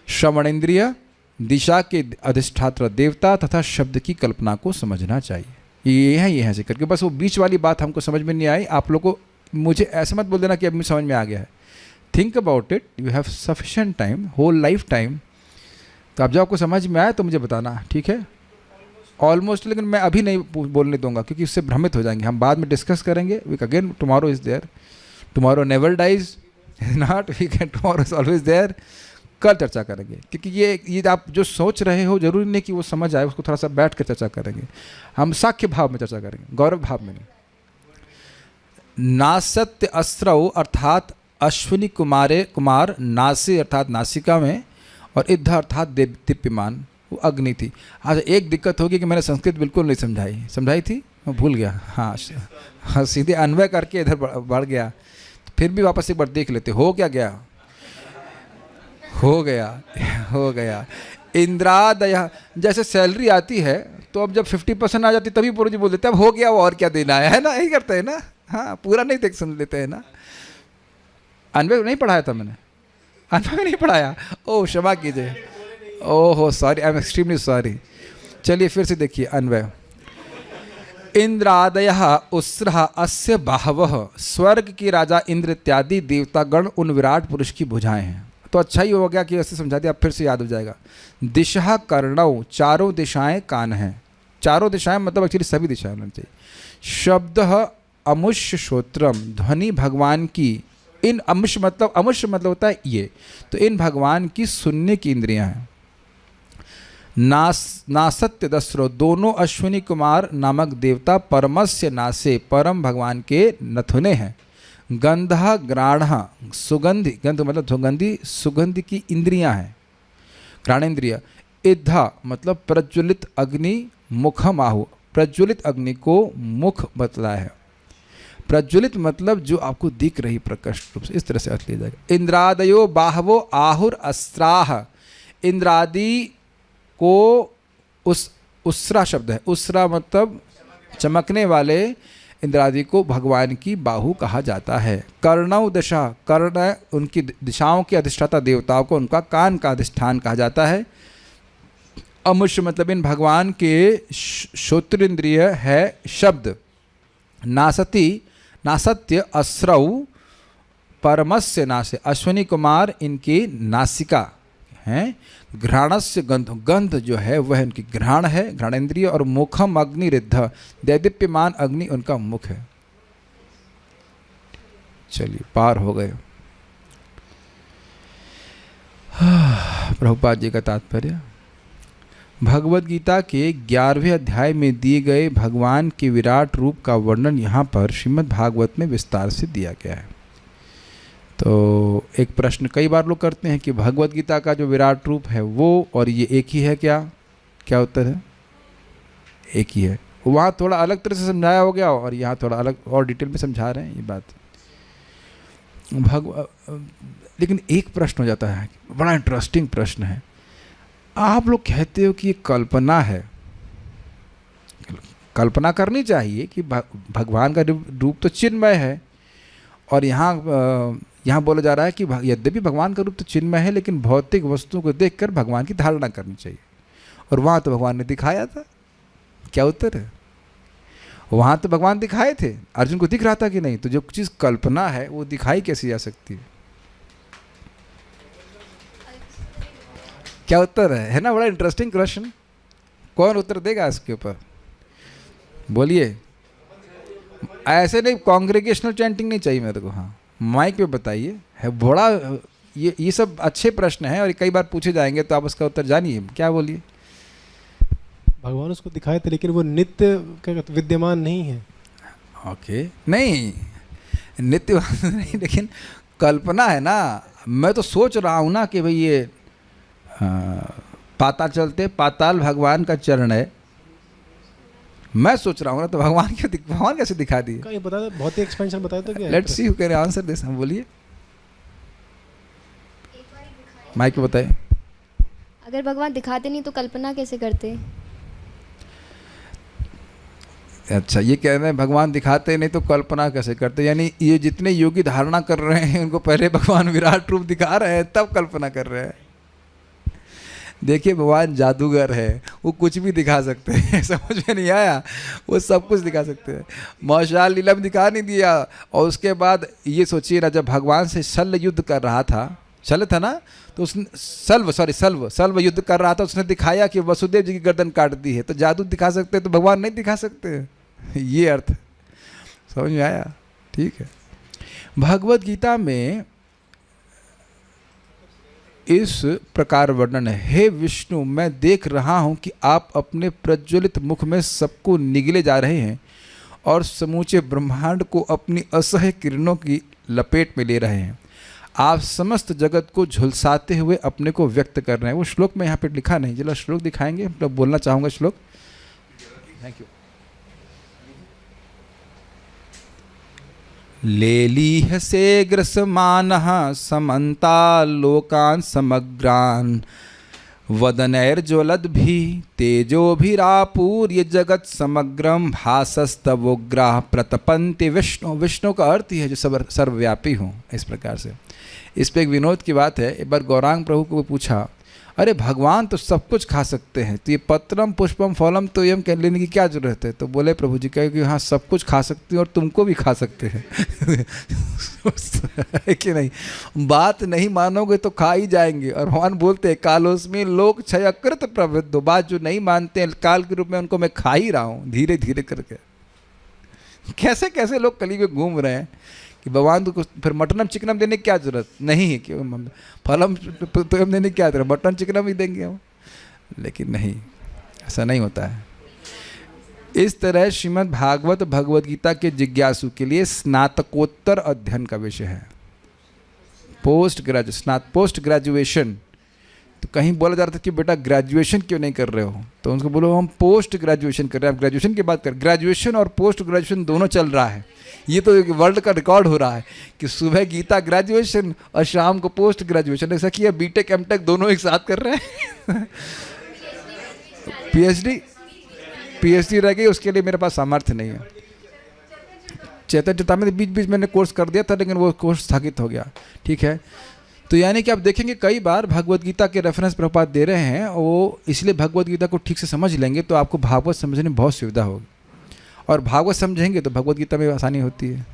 श्रवण इंद्रिय, दिशा के अधिष्ठात्र देवता तथा शब्द की कल्पना को समझना चाहिए। ये है ऐसे करके, बस वो बीच वाली बात हमको समझ में नहीं आई। आप लोग को मुझे ऐसे मत बोल देना कि अब मुझे समझ में आ गया है। Think about it, you have sufficient time, whole life time. तो अब जब आपको समझ में आए तो मुझे बताना, ठीक है। ऑलमोस्ट, लेकिन मैं अभी नहीं बोलने दूंगा क्योंकि उससे भ्रमित हो जाएंगे। हम बाद में डिस्कस करेंगे। We again tomorrow is there, tomorrow never dies, is not, we can, tomorrow is always there. कल चर्चा करेंगे, क्योंकि ये आप जो सोच रहे हो जरूरी नहीं कि वो समझ आए, उसको थोड़ा सा बैठ कर चर्चा करेंगे। हम साख्य भाव में चर्चा करेंगे, गौरव भाव में नहीं। नासत्य अस्त्रौ अर्थात अश्विनी कुमार नासी अर्थात नासिका में, और इद्ध अर्थात दीप्यमान, वो अग्नि थी। आज एक दिक्कत होगी कि मैंने संस्कृत बिल्कुल नहीं समझाई थी, मैं भूल गया। हाँ सीधे अन्वय करके इधर बढ़ गया। फिर भी वापस एक बार देख लेते। हो गया इंद्रादय। जैसे सैलरी आती है तो अब जब 50% आ जाती तभी पूर्व जी बोल देते अब हो गया, वो और क्या देना है ना, यही करते हैं ना। हाँ पूरा नहीं देख सुन लेते हैं ना। अन्वय नहीं पढ़ाया था मैंने, अन्वय नहीं पढ़ाया, ओह क्षमा कीजिए, ओहो sorry, I am extremely sorry. चलिए फिर से देखिए अन्वय। इंद्रादयः उस्रः अस्य बाहवः, स्वर्ग की राजा इंद्र इत्यादि देवतागण उन विराट पुरुष की भुजाएं हैं। तो अच्छा ही हो गया कि ऐसे समझा दिया, अब फिर से याद हो जाएगा। दिशा कर्णौ, चारों दिशाएं कान हैं। चारों दिशाएं मतलब एक्चुअली सभी दिशाएं होनी चाहिए। शब्द अमुष्य श्रोत्रम, ध्वनि भगवान की, इन अमुष्य मतलब होता है ये, तो इन भगवान की सुनने की इंद्रियां हैं। नासत्य दस्रो, दोनों अश्विनी कुमार नामक देवता परमस्य नासे, परम भगवान के नथुने हैं। गंधा ग्राणः, सुगंधि, गंध मतलब सुगंधि, सुगंध की इंद्रियां हैं, घ्राणेन्द्रिय। इद्धा मतलब प्रज्वलित अग्नि, मुखम आहु, प्रज्वलित अग्नि को मुख बतलाया है। प्रज्वलित मतलब जो आपको दिख रही प्रकट रूप से, इस तरह से अर्थ लिया जाएगा। इंद्रादयो बाहवो आहुर अस्त्राह, इंद्रादि को उसरा शब्द है, उसरा मतलब चमकने वाले, इंद्रादि को भगवान की बाहु कहा जाता है। कर्णौ दशा, कर्ण उनकी दिशाओं के अधिष्ठाता देवताओं को उनका कान का अधिष्ठान कहा जाता है। अमुष्य मतलब इन भगवान के श्रोत्रेंद्रिय है शब्द। नासत्य अस्रौ परमस्य नासे, अश्विनी कुमार इनकी नासिका हैं। घ्राणस्य गंध, गंध जो है वह उनकी घ्राण है, घ्राणेन्द्रिय। और मुखम अग्निरिद्ध, दैदीप्यमान अग्नि उनका मुख है। चलिए पार हो गए। प्रभुपाद जी का तात्पर्य, भगवद गीता के 11वें अध्याय में दिए गए भगवान के विराट रूप का वर्णन यहाँ पर श्रीमद् भागवत में विस्तार से दिया गया है। तो एक प्रश्न कई बार लोग करते हैं कि भगवद गीता का जो विराट रूप है वो और ये एक ही है क्या? क्या उत्तर है? एक ही है। वहाँ थोड़ा अलग तरह से समझाया हो गया और यहाँ थोड़ा अलग और डिटेल में समझा रहे हैं ये बात। लेकिन एक प्रश्न हो जाता है, बड़ा इंटरेस्टिंग प्रश्न है। आप लोग कहते हो कि ये कल्पना है, कल्पना करनी चाहिए कि भगवान का रूप तो चिन्मय है, और यहाँ बोला जा रहा है कि यद्यपि भगवान का रूप तो चिन्मय है लेकिन भौतिक वस्तुओं को देखकर भगवान की धारणा करनी चाहिए। और वहाँ तो भगवान ने दिखाया था। क्या उत्तर है? वहाँ तो भगवान दिखाए थे, अर्जुन को दिख रहा था कि नहीं? तो जो चीज़ कल्पना है वो दिखाई कैसे जा सकती है? क्या उत्तर है ना? बड़ा इंटरेस्टिंग क्वेश्चन। कौन उत्तर देगा इसके ऊपर? बोलिए। ऐसे नहीं, कांग्रेगेशनल चैंटिंग नहीं चाहिए मेरे को। हाँ, माइक पे बताइए। है बड़ा ये सब अच्छे प्रश्न हैं और कई बार पूछे जाएंगे, तो आप उसका उत्तर जानिए। क्या बोलिए? भगवान उसको दिखाए थे लेकिन वो नित्य विद्यमान नहीं है। ओके, नहीं नित्य नहीं, लेकिन कल्पना है ना। मैं तो सोच रहा हूँ ना कि भाई ये पाताल चलते, पाताल भगवान का चरण है। मैं सोच रहा हूँ ना, तो भगवान कैसे दिखा दिए? ये बता दो, बहुत ही एक्सपेंशन बताया तो क्या? Let's see who can answer this. हम बोलिए, माइक पे बताइए। अगर भगवान दिखाते नहीं तो कल्पना कैसे करते? अच्छा, ये कह रहे हैं भगवान दिखाते नहीं तो कल्पना कैसे करते? यानी ये जितने योगी धारणा कर रहे हैं उनको पहले भगवान विराट रूप दिखा रहे हैं, तब कल्पना कर रहे हैं। देखिए, भगवान जादूगर है, वो कुछ भी दिखा सकते हैं। समझ में नहीं आया? वो सब कुछ दिखा सकते हैं। मौशाल लीला में दिखा नहीं दिया। और उसके बाद ये सोचिए ना, जब भगवान से शल्य युद्ध कर रहा था, शल्य था ना, तो उसने सल्व युद्ध कर रहा था, उसने दिखाया कि वसुदेव जी की गर्दन काट दी है। तो जादू दिखा सकते हैं तो भगवान नहीं दिखा सकते? ये अर्थ समझ में आया? ठीक है। भगवद गीता में इस प्रकार वर्णन है, हे विष्णु, मैं देख रहा हूँ कि आप अपने प्रज्वलित मुख में सबको निगले जा रहे हैं और समूचे ब्रह्मांड को अपनी असह्य किरणों की लपेट में ले रहे हैं। आप समस्त जगत को झुलसाते हुए अपने को व्यक्त कर रहे हैं। वो श्लोक में यहाँ पे लिखा नहीं, जरा श्लोक दिखाएंगे, मतलब बोलना चाहूँगा श्लोक। Thank you. लेलीह से ग्रसमानः समन्ता लोकान् समग्रान् वदनैर्ज्वलद्भि तेजोभिरापूर्य जगत समग्रम भासस्तवोग्राः प्रतपन्ति विष्णु। विष्णु का अर्थ ही है जो सर्वव्यापी हूँ। इस प्रकार से इस पे एक विनोद की बात है। एक बार गौरांग प्रभु को पूछा, अरे भगवान तो सब कुछ खा सकते हैं, तो ये पत्रम पुष्पम फलम तो यम कह लेने की क्या जरूरत है? तो बोले प्रभु जी कहे कि हाँ सब कुछ खा सकते हैं और तुमको भी खा सकते हैं है कि नहीं? बात नहीं मानोगे तो खा ही जाएंगे। और भगवान बोलते हैं कालोस्मि लोक क्षयकृत प्रवृद्धो, बात जो नहीं मानते हैं काल के रूप में उनको मैं खा ही रहा हूँ धीरे धीरे करके। कैसे कैसे लोग कली में घूम रहे हैं कि भगवान को फिर मटनम चिकनम देने की क्या जरूरत नहीं है, कि फलम तो हम देने की क्या जरूरत, मटन चिकनम ही देंगे हम। लेकिन नहीं, ऐसा नहीं होता है। इस तरह श्रीमद् भागवत भगवद गीता के जिज्ञासु के लिए स्नातकोत्तर अध्ययन का विषय है। Post graduation. तो कहीं बोला जा रहा था कि बेटा ग्रेजुएशन क्यों नहीं कर रहे हो, तो उनको बोलो हम पोस्ट ग्रेजुएशन कर रहे हैं। आप ग्रेजुएशन की बात कर, ग्रेजुएशन और पोस्ट ग्रेजुएशन दोनों चल रहा है। ये तो एक वर्ल्ड का रिकॉर्ड हो रहा है कि सुबह गीता ग्रेजुएशन और शाम को पोस्ट ग्रेजुएशन। ऐसा किया बीटेक एमटेक दोनों एक साथ कर रहे हैं पीएचडी रह गई, उसके लिए मेरे पास सामर्थ्य नहीं है। चेतन चेतावनी बीच बीच मैंने कोर्स कर दिया था, लेकिन वो कोर्स स्थगित हो गया। ठीक है, तो यानी कि आप देखेंगे कई बार भगवद गीता के रेफरेंस प्रभुपाद दे रहे हैं, वो इसलिए भगवद गीता को ठीक से समझ लेंगे तो आपको भागवत समझने में बहुत सुविधा होगी, और भागवत समझेंगे तो भगवद गीता में आसानी होती है।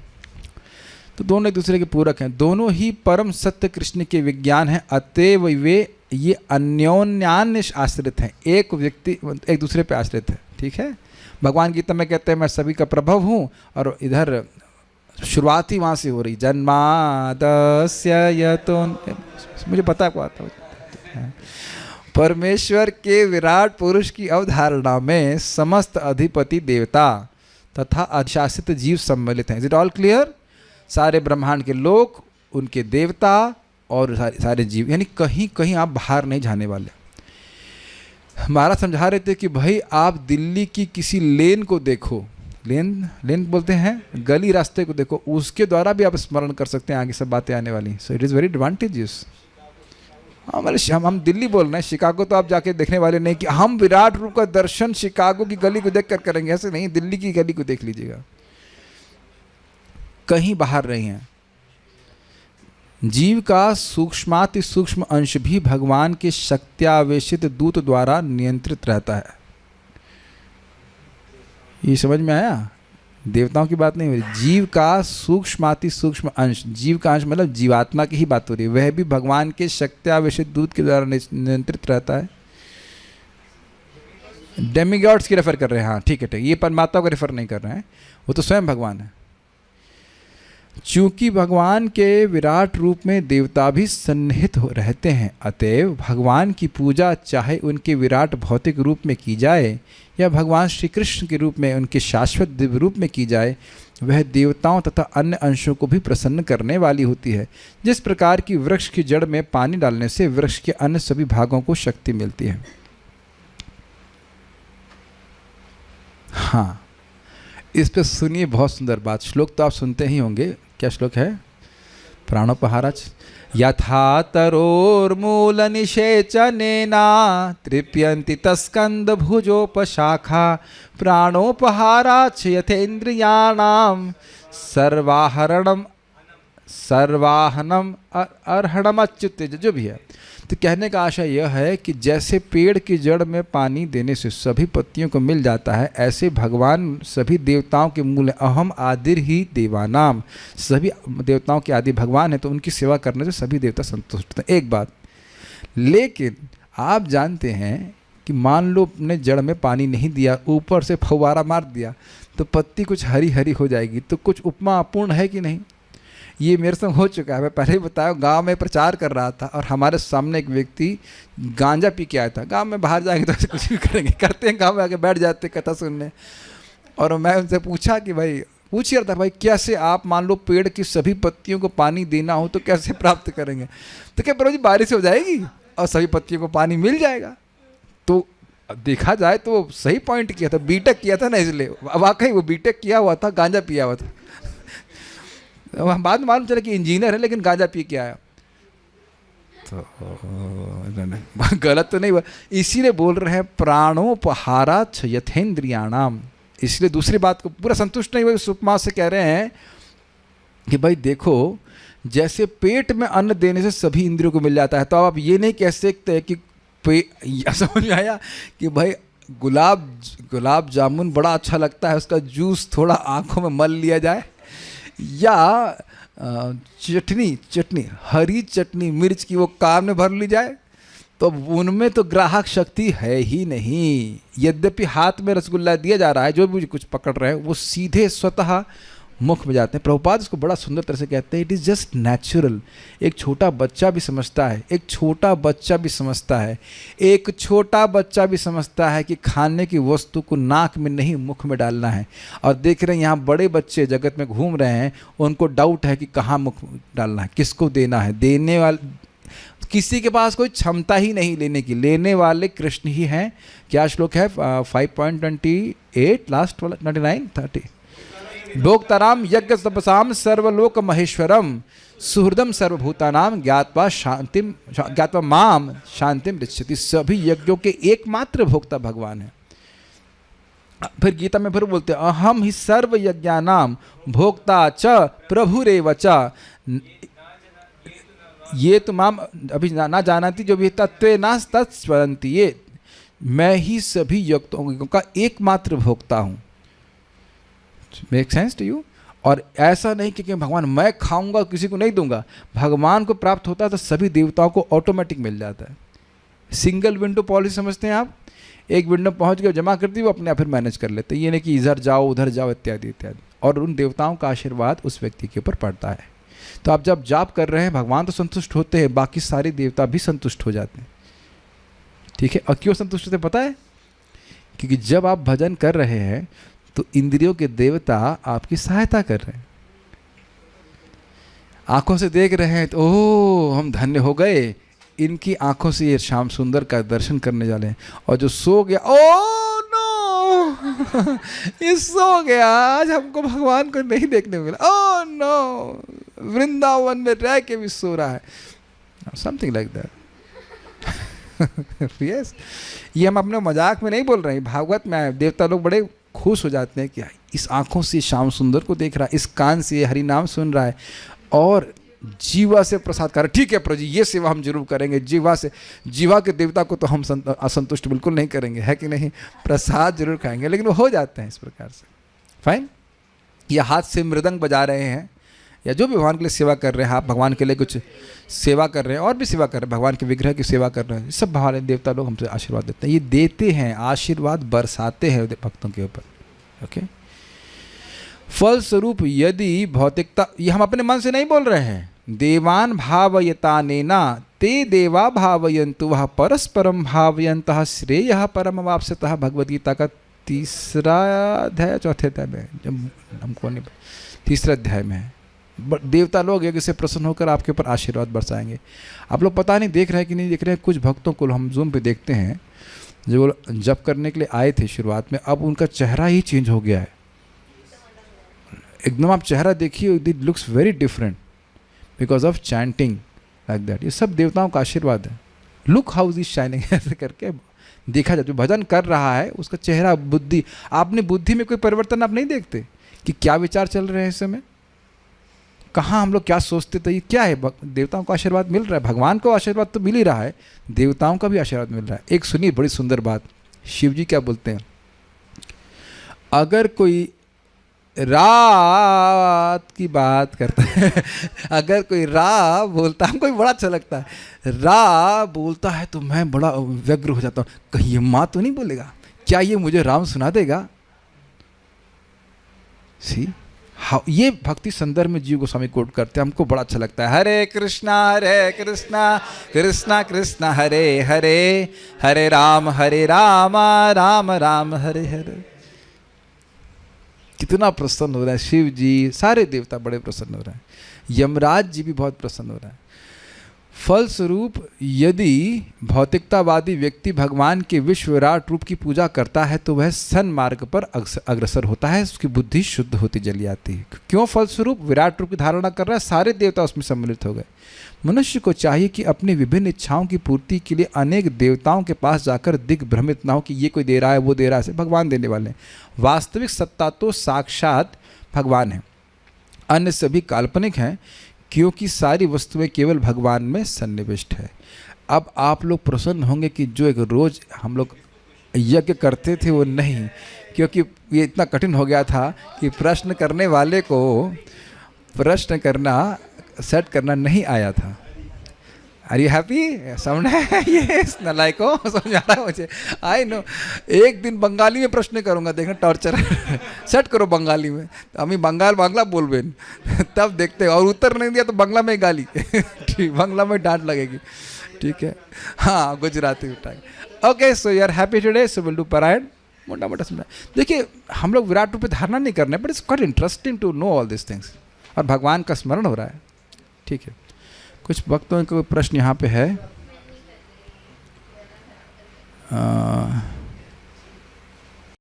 तो दोनों एक दूसरे के पूरक हैं, दोनों ही परम सत्य कृष्ण के विज्ञान हैं, अतएव वे ये अन्योन्यान्य आश्रित हैं, एक व्यक्ति एक दूसरे पे आश्रित है। ठीक है, भगवान गीता में कहते हैं मैं सभी का प्रभव हूँ, और इधर शुरुआत ही वहाँ से हो रही, जन्मादस्य यतो, मुझे पता है आता है। परमेश्वर के विराट पुरुष की अवधारणा में समस्त अधिपति देवता तथा अधिशासित जीव सम्मिलित हैं। Is it all clear? सारे ब्रह्मांड के लोग, उनके देवता और सारे जीव, यानी कहीं कहीं आप बाहर नहीं जाने वाले। महाराज समझा रहे थे कि भाई आप दिल्ली की किसी लेन को देखो, लेन बोलते हैं गली रास्ते को देखो, उसके द्वारा भी आप स्मरण कर सकते हैं, आगे सब बातें आने वाली। So it is very advantageous. हम दिल्ली बोल रहे हैं, शिकागो तो आप जाके देखने वाले नहीं कि हम विराट रूप का दर्शन शिकागो की गली को देख कर करेंगे, ऐसे नहीं, दिल्ली की गली को देख लीजिएगा। कहीं बाहर नहीं है। जीव का सूक्ष्माति सूक्ष्म अंश भी भगवान के शक्त्यावेशित दूत द्वारा नियंत्रित रहता है। ये समझ में आया? देवताओं की बात नहीं हो रही, जीव का सूक्ष्माति सूक्ष्म अंश, जीव का अंश मतलब जीवात्मा की ही बात हो रही है, वह भी भगवान के शक्त्यावेशित दूत के द्वारा नियंत्रित रहता है। डेमिगॉड्स की रेफर कर रहे हैं, हाँ ठीक है, ये परमात्मा को रेफर नहीं कर रहे हैं, वो तो स्वयं भगवान है। चूंकि भगवान के विराट रूप में देवता भी सन्निहित रहते हैं, अतएव भगवान की पूजा चाहे उनके विराट भौतिक रूप में की जाए या भगवान श्री कृष्ण के रूप में उनके शाश्वत दिव्य रूप में की जाए, वह देवताओं तथा अन्य अंशों को भी प्रसन्न करने वाली होती है। जिस प्रकार की वृक्ष की जड़ में पानी डालने से वृक्ष के अन्य सभी भागों को शक्ति मिलती है। हाँ, इस पे सुनिए बहुत सुंदर बात। श्लोक तो आप सुनते ही होंगे। क्या श्लोक है? प्राणोपहाराच यथा तरोर्मूल निषेचनेना तृप्यन्ति तस्कंद भुजोपशाखा प्राणोपहाराच यथेन्द्रियाणाम सर्वाहनम अर्हणम अच्युत, जो भी है। तो कहने का आशय यह है कि जैसे पेड़ की जड़ में पानी देने से सभी पत्तियों को मिल जाता है, ऐसे भगवान सभी देवताओं के मूल अहम आदिर ही देवानाम, सभी देवताओं के आदि भगवान है, तो उनकी सेवा करने से सभी देवता संतुष्ट हैं। एक बात, लेकिन आप जानते हैं कि मान लो अपने जड़ में पानी नहीं दिया, ऊपर से फव्वारा मार दिया, तो पत्ती कुछ हरी हरी हो जाएगी, तो कुछ उपमा अपूर्ण है कि नहीं? ये मेरे संग हो चुका है। मैं पहले ही बताया, गांव में प्रचार कर रहा था और हमारे सामने एक व्यक्ति गांजा पी के आया था। गांव में बाहर जाएंगे तो ऐसे कुछ भी करेंगे, करते हैं, गांव में आके बैठ जाते हैं कथा सुनने। और मैं उनसे पूछा कि भाई, पूछ रहा था भाई कैसे आप मान लो पेड़ की सभी पत्तियों को पानी देना हो तो कैसे प्राप्त करेंगे? तो क्या प्रभु जी बारिश हो जाएगी और सभी पत्तियों को पानी मिल जाएगा? तो देखा जाए तो सही पॉइंट किया था, बीटेक किया था ना, इसलिए वाकई वो बीटेक किया हुआ था, गांजा पिया हुआ था। बाद में मालूम चला कि इंजीनियर है लेकिन गांजा पी के आया। तो गलत तो नहीं हुआ, इसीलिए बोल रहे हैं प्राणोपहारा यथेन्द्रियाणाम। इसलिए दूसरी बात को पूरा संतुष्ट नहीं हुए, सुपमा से कह रहे हैं कि भाई देखो, जैसे पेट में अन्न देने से सभी इंद्रियों को मिल जाता है, तो आप ये नहीं कह सकते कि समझ में आया कि भाई गुलाब जामुन बड़ा अच्छा लगता है, उसका जूस थोड़ा आंखों में मल लिया जाए, या चटनी हरी चटनी मिर्च की वो कान में भर ली जाए, तो उनमें तो ग्राहक शक्ति है ही नहीं। यद्यपि हाथ में रसगुल्ला दिया जा रहा है, जो भी कुछ पकड़ रहे हैं वो सीधे स्वतः मुख में जाते हैं। प्रभुपाद इसको बड़ा सुंदर तरह से कहते हैं, इट इज़ जस्ट नेचुरल। एक छोटा बच्चा भी समझता है, एक छोटा बच्चा भी समझता है, एक छोटा बच्चा भी समझता है कि खाने की वस्तु को नाक में नहीं मुख में डालना है। और देख रहे हैं यहाँ बड़े बच्चे जगत में घूम रहे हैं, उनको डाउट है कि कहाँ मुख डालना है, किसको देना है। देने वाले किसी के पास कोई क्षमता ही नहीं लेने की, लेने वाले कृष्ण ही हैं। क्या श्लोक है? 5.28 लास्ट वाला 29 30। भोक्ताराम यज्ञ तपसाम सर्वलोक महेश्वरम सुहृदम सर्वभूतानाम ज्ञात्वा माम शांतिम ऋच्छति। सभी यज्ञों के एकमात्र भोक्ता भगवान है। फिर गीता में फिर बोलते हैं, अहम ही सर्व यज्ञानाम भोक्ता च प्रभुरेव च ये तो माम अभी ना जानती जो भी तत्वे ना तत्स्वरंती, ये मैं ही सभी यज्ञों का एकमात्र भोक्ता हूँ। Make sense to you? और ऐसा नहीं कि भगवान मैं खाऊंगा किसी को नहीं दूंगा, भगवान को प्राप्त होता है तो सभी देवताओं को ऑटोमेटिक मिल जाता है। सिंगल विंडो पॉलिसी समझते हैं आप? एक विंडो पहुंच गए, जमा करती, वो अपने आप फिर मैनेज कर लेते हैं। ये नहीं कि इधर जाओ उधर जाओ इत्यादि इत्यादि। और उन देवताओं का आशीर्वाद उस व्यक्ति के ऊपर पड़ता है। तो आप जब जाप कर रहे हैं, भगवान तो संतुष्ट होते हैं, बाकी सारे देवता भी संतुष्ट हो जाते हैं। ठीक है? और क्यों संतुष्ट होते पता है? क्योंकि जब आप भजन कर रहे हैं तो इंद्रियों के देवता आपकी सहायता कर रहे हैं। आंखों से देख रहे हैं तो ओह हम धन्य हो गए, इनकी आंखों से ये श्याम सुंदर का दर्शन करने जा रहे हैं। और जो सो गया, ओ नो ये सो गया, आज हमको भगवान को नहीं देखने को मिला, ओ नो वृंदावन में रह के भी सो रहा है, समथिंग लाइक दैट। यस, ये हम अपने मजाक में नहीं बोल रहे हैं, भागवत में आए। देवता लोग बड़े खुश हो जाते हैं कि इस आंखों से श्याम सुंदर को देख रहा है, इस कान से हरि नाम सुन रहा है और जीवा से प्रसाद कर। ठीक है प्रभु जी, ये सेवा हम जरूर करेंगे। जीवा से, जीवा के देवता को तो हम असंतुष्ट बिल्कुल नहीं करेंगे, है कि नहीं? प्रसाद जरूर खाएंगे, लेकिन वो हो जाते हैं इस प्रकार से। फाइन? या हाथ से मृदंग बजा रहे हैं या जो भी भगवान के लिए सेवा कर रहे हैं, आप भगवान के लिए कुछ सेवा कर रहे हैं और भी सेवा कर रहे हैं, भगवान के विग्रह की सेवा कर रहे हैं, सब भगवान देवता लोग हमसे आशीर्वाद देते हैं। ये देते हैं, आशीर्वाद बरसाते हैं भक्तों के ऊपर। ओके, फलस्वरूप यदि भौतिकता, ये हम अपने मन से नहीं बोल रहे हैं, देवान भावयता नेना ते देवा भावयन्तु वह परस्परम भावयन्तः श्रेयः परम वाप्स्यतः। भगवद्गीता का 3रा अध्याय 4थे अध्याय में, जब हमको नहीं, 3रे अध्याय में है। देवता लोग यज्ञ से प्रसन्न होकर आपके ऊपर आशीर्वाद बरसाएंगे। आप लोग पता नहीं देख रहे हैं कि नहीं देख रहे हैं, कुछ भक्तों को हम जूम पे देखते हैं जो जप करने के लिए आए थे शुरुआत में, अब उनका चेहरा ही चेंज हो गया है एकदम। आप चेहरा देखिए, it looks very different because of chanting like that. ये सब देवताओं का आशीर्वाद है। लुक हाउ इज शाइनिंग, ऐसे करके देखा जाए। जो भजन कर रहा है उसका चेहरा, बुद्धि, आपने बुद्धि में कोई परिवर्तन आप नहीं देखते कि क्या विचार चल रहे हैं इस समय, कहाँ हम लोग क्या सोचते थे, ये क्या है? देवताओं का आशीर्वाद मिल रहा है, भगवान को आशीर्वाद तो मिल ही रहा है, देवताओं का भी आशीर्वाद मिल रहा है। एक सुनिए बड़ी सुंदर बात, शिव जी क्या बोलते हैं, अगर कोई रात की बात करता है अगर कोई रा बोलता है, हमको भी बड़ा अच्छा लगता है, रा बोलता है तो मैं बड़ा व्यग्र हो जाता हूँ, कहीं ये माँ तो नहीं बोलेगा, क्या ये मुझे राम सुना देगा? सी हाँ, ये भक्ति संदर्भ में जीव गोस्वामी कोट करते हैं, हमको बड़ा अच्छा लगता है। हरे कृष्णा कृष्णा कृष्णा हरे हरे, हरे राम राम राम हरे हरे। कितना प्रसन्न हो रहा है शिव जी, सारे देवता बड़े प्रसन्न हो रहे हैं, यमराज जी भी बहुत प्रसन्न हो रहा है। फलस्वरूप यदि भौतिकतावादी व्यक्ति भगवान के विश्व विराट रूप की पूजा करता है तो वह सन्मार्ग पर अग्रसर होता है, उसकी बुद्धि शुद्ध होती चली आती है। क्यों? फलस्वरूप विराट रूप की धारणा कर रहा है, सारे देवता उसमें सम्मिलित हो गए। मनुष्य को चाहिए कि अपनी विभिन्न इच्छाओं की पूर्ति के लिए अनेक देवताओं के पास जाकर दिग्भ्रमित ना हो कि ये कोई दे रहा है, वो दे रहा है, भगवान देने वाले हैं। वास्तविक सत्ता तो साक्षात भगवान है, अन्य सभी काल्पनिक हैं, क्योंकि सारी वस्तुएं केवल भगवान में सन्निविष्ट है। अब आप लोग प्रसन्न होंगे कि जो एक रोज़ हम लोग यज्ञ करते थे वो नहीं, क्योंकि ये इतना कठिन हो गया था कि प्रश्न करने वाले को प्रश्न करना सेट करना नहीं आया था। Are you happy? समझ है ये नलाई को समझ आ रहा है मुझे। आई नो, एक दिन बंगाली में प्रश्न करूँगा, देखना टॉर्चर सेट करो बंगाली में, हम बांग्ला बोलबे तब देखते हैं, और उत्तर नहीं दिया तो बांग्ला में गाली ठीक, बांग्ला में डांट लगेगी, ठीक है। हाँ, गुजराती उठाएंगे। Okay, so you are happy today, so will do पारायण। मोटा मोटा समझा। देखिए, हम लोग विराट रूप पे धारणा नहीं करने, but it's quite interesting to know all this things, और भगवान का स्मरण हो रहा है, ठीक है। कुछ भक्तों का प्रश्न यहाँ पे है।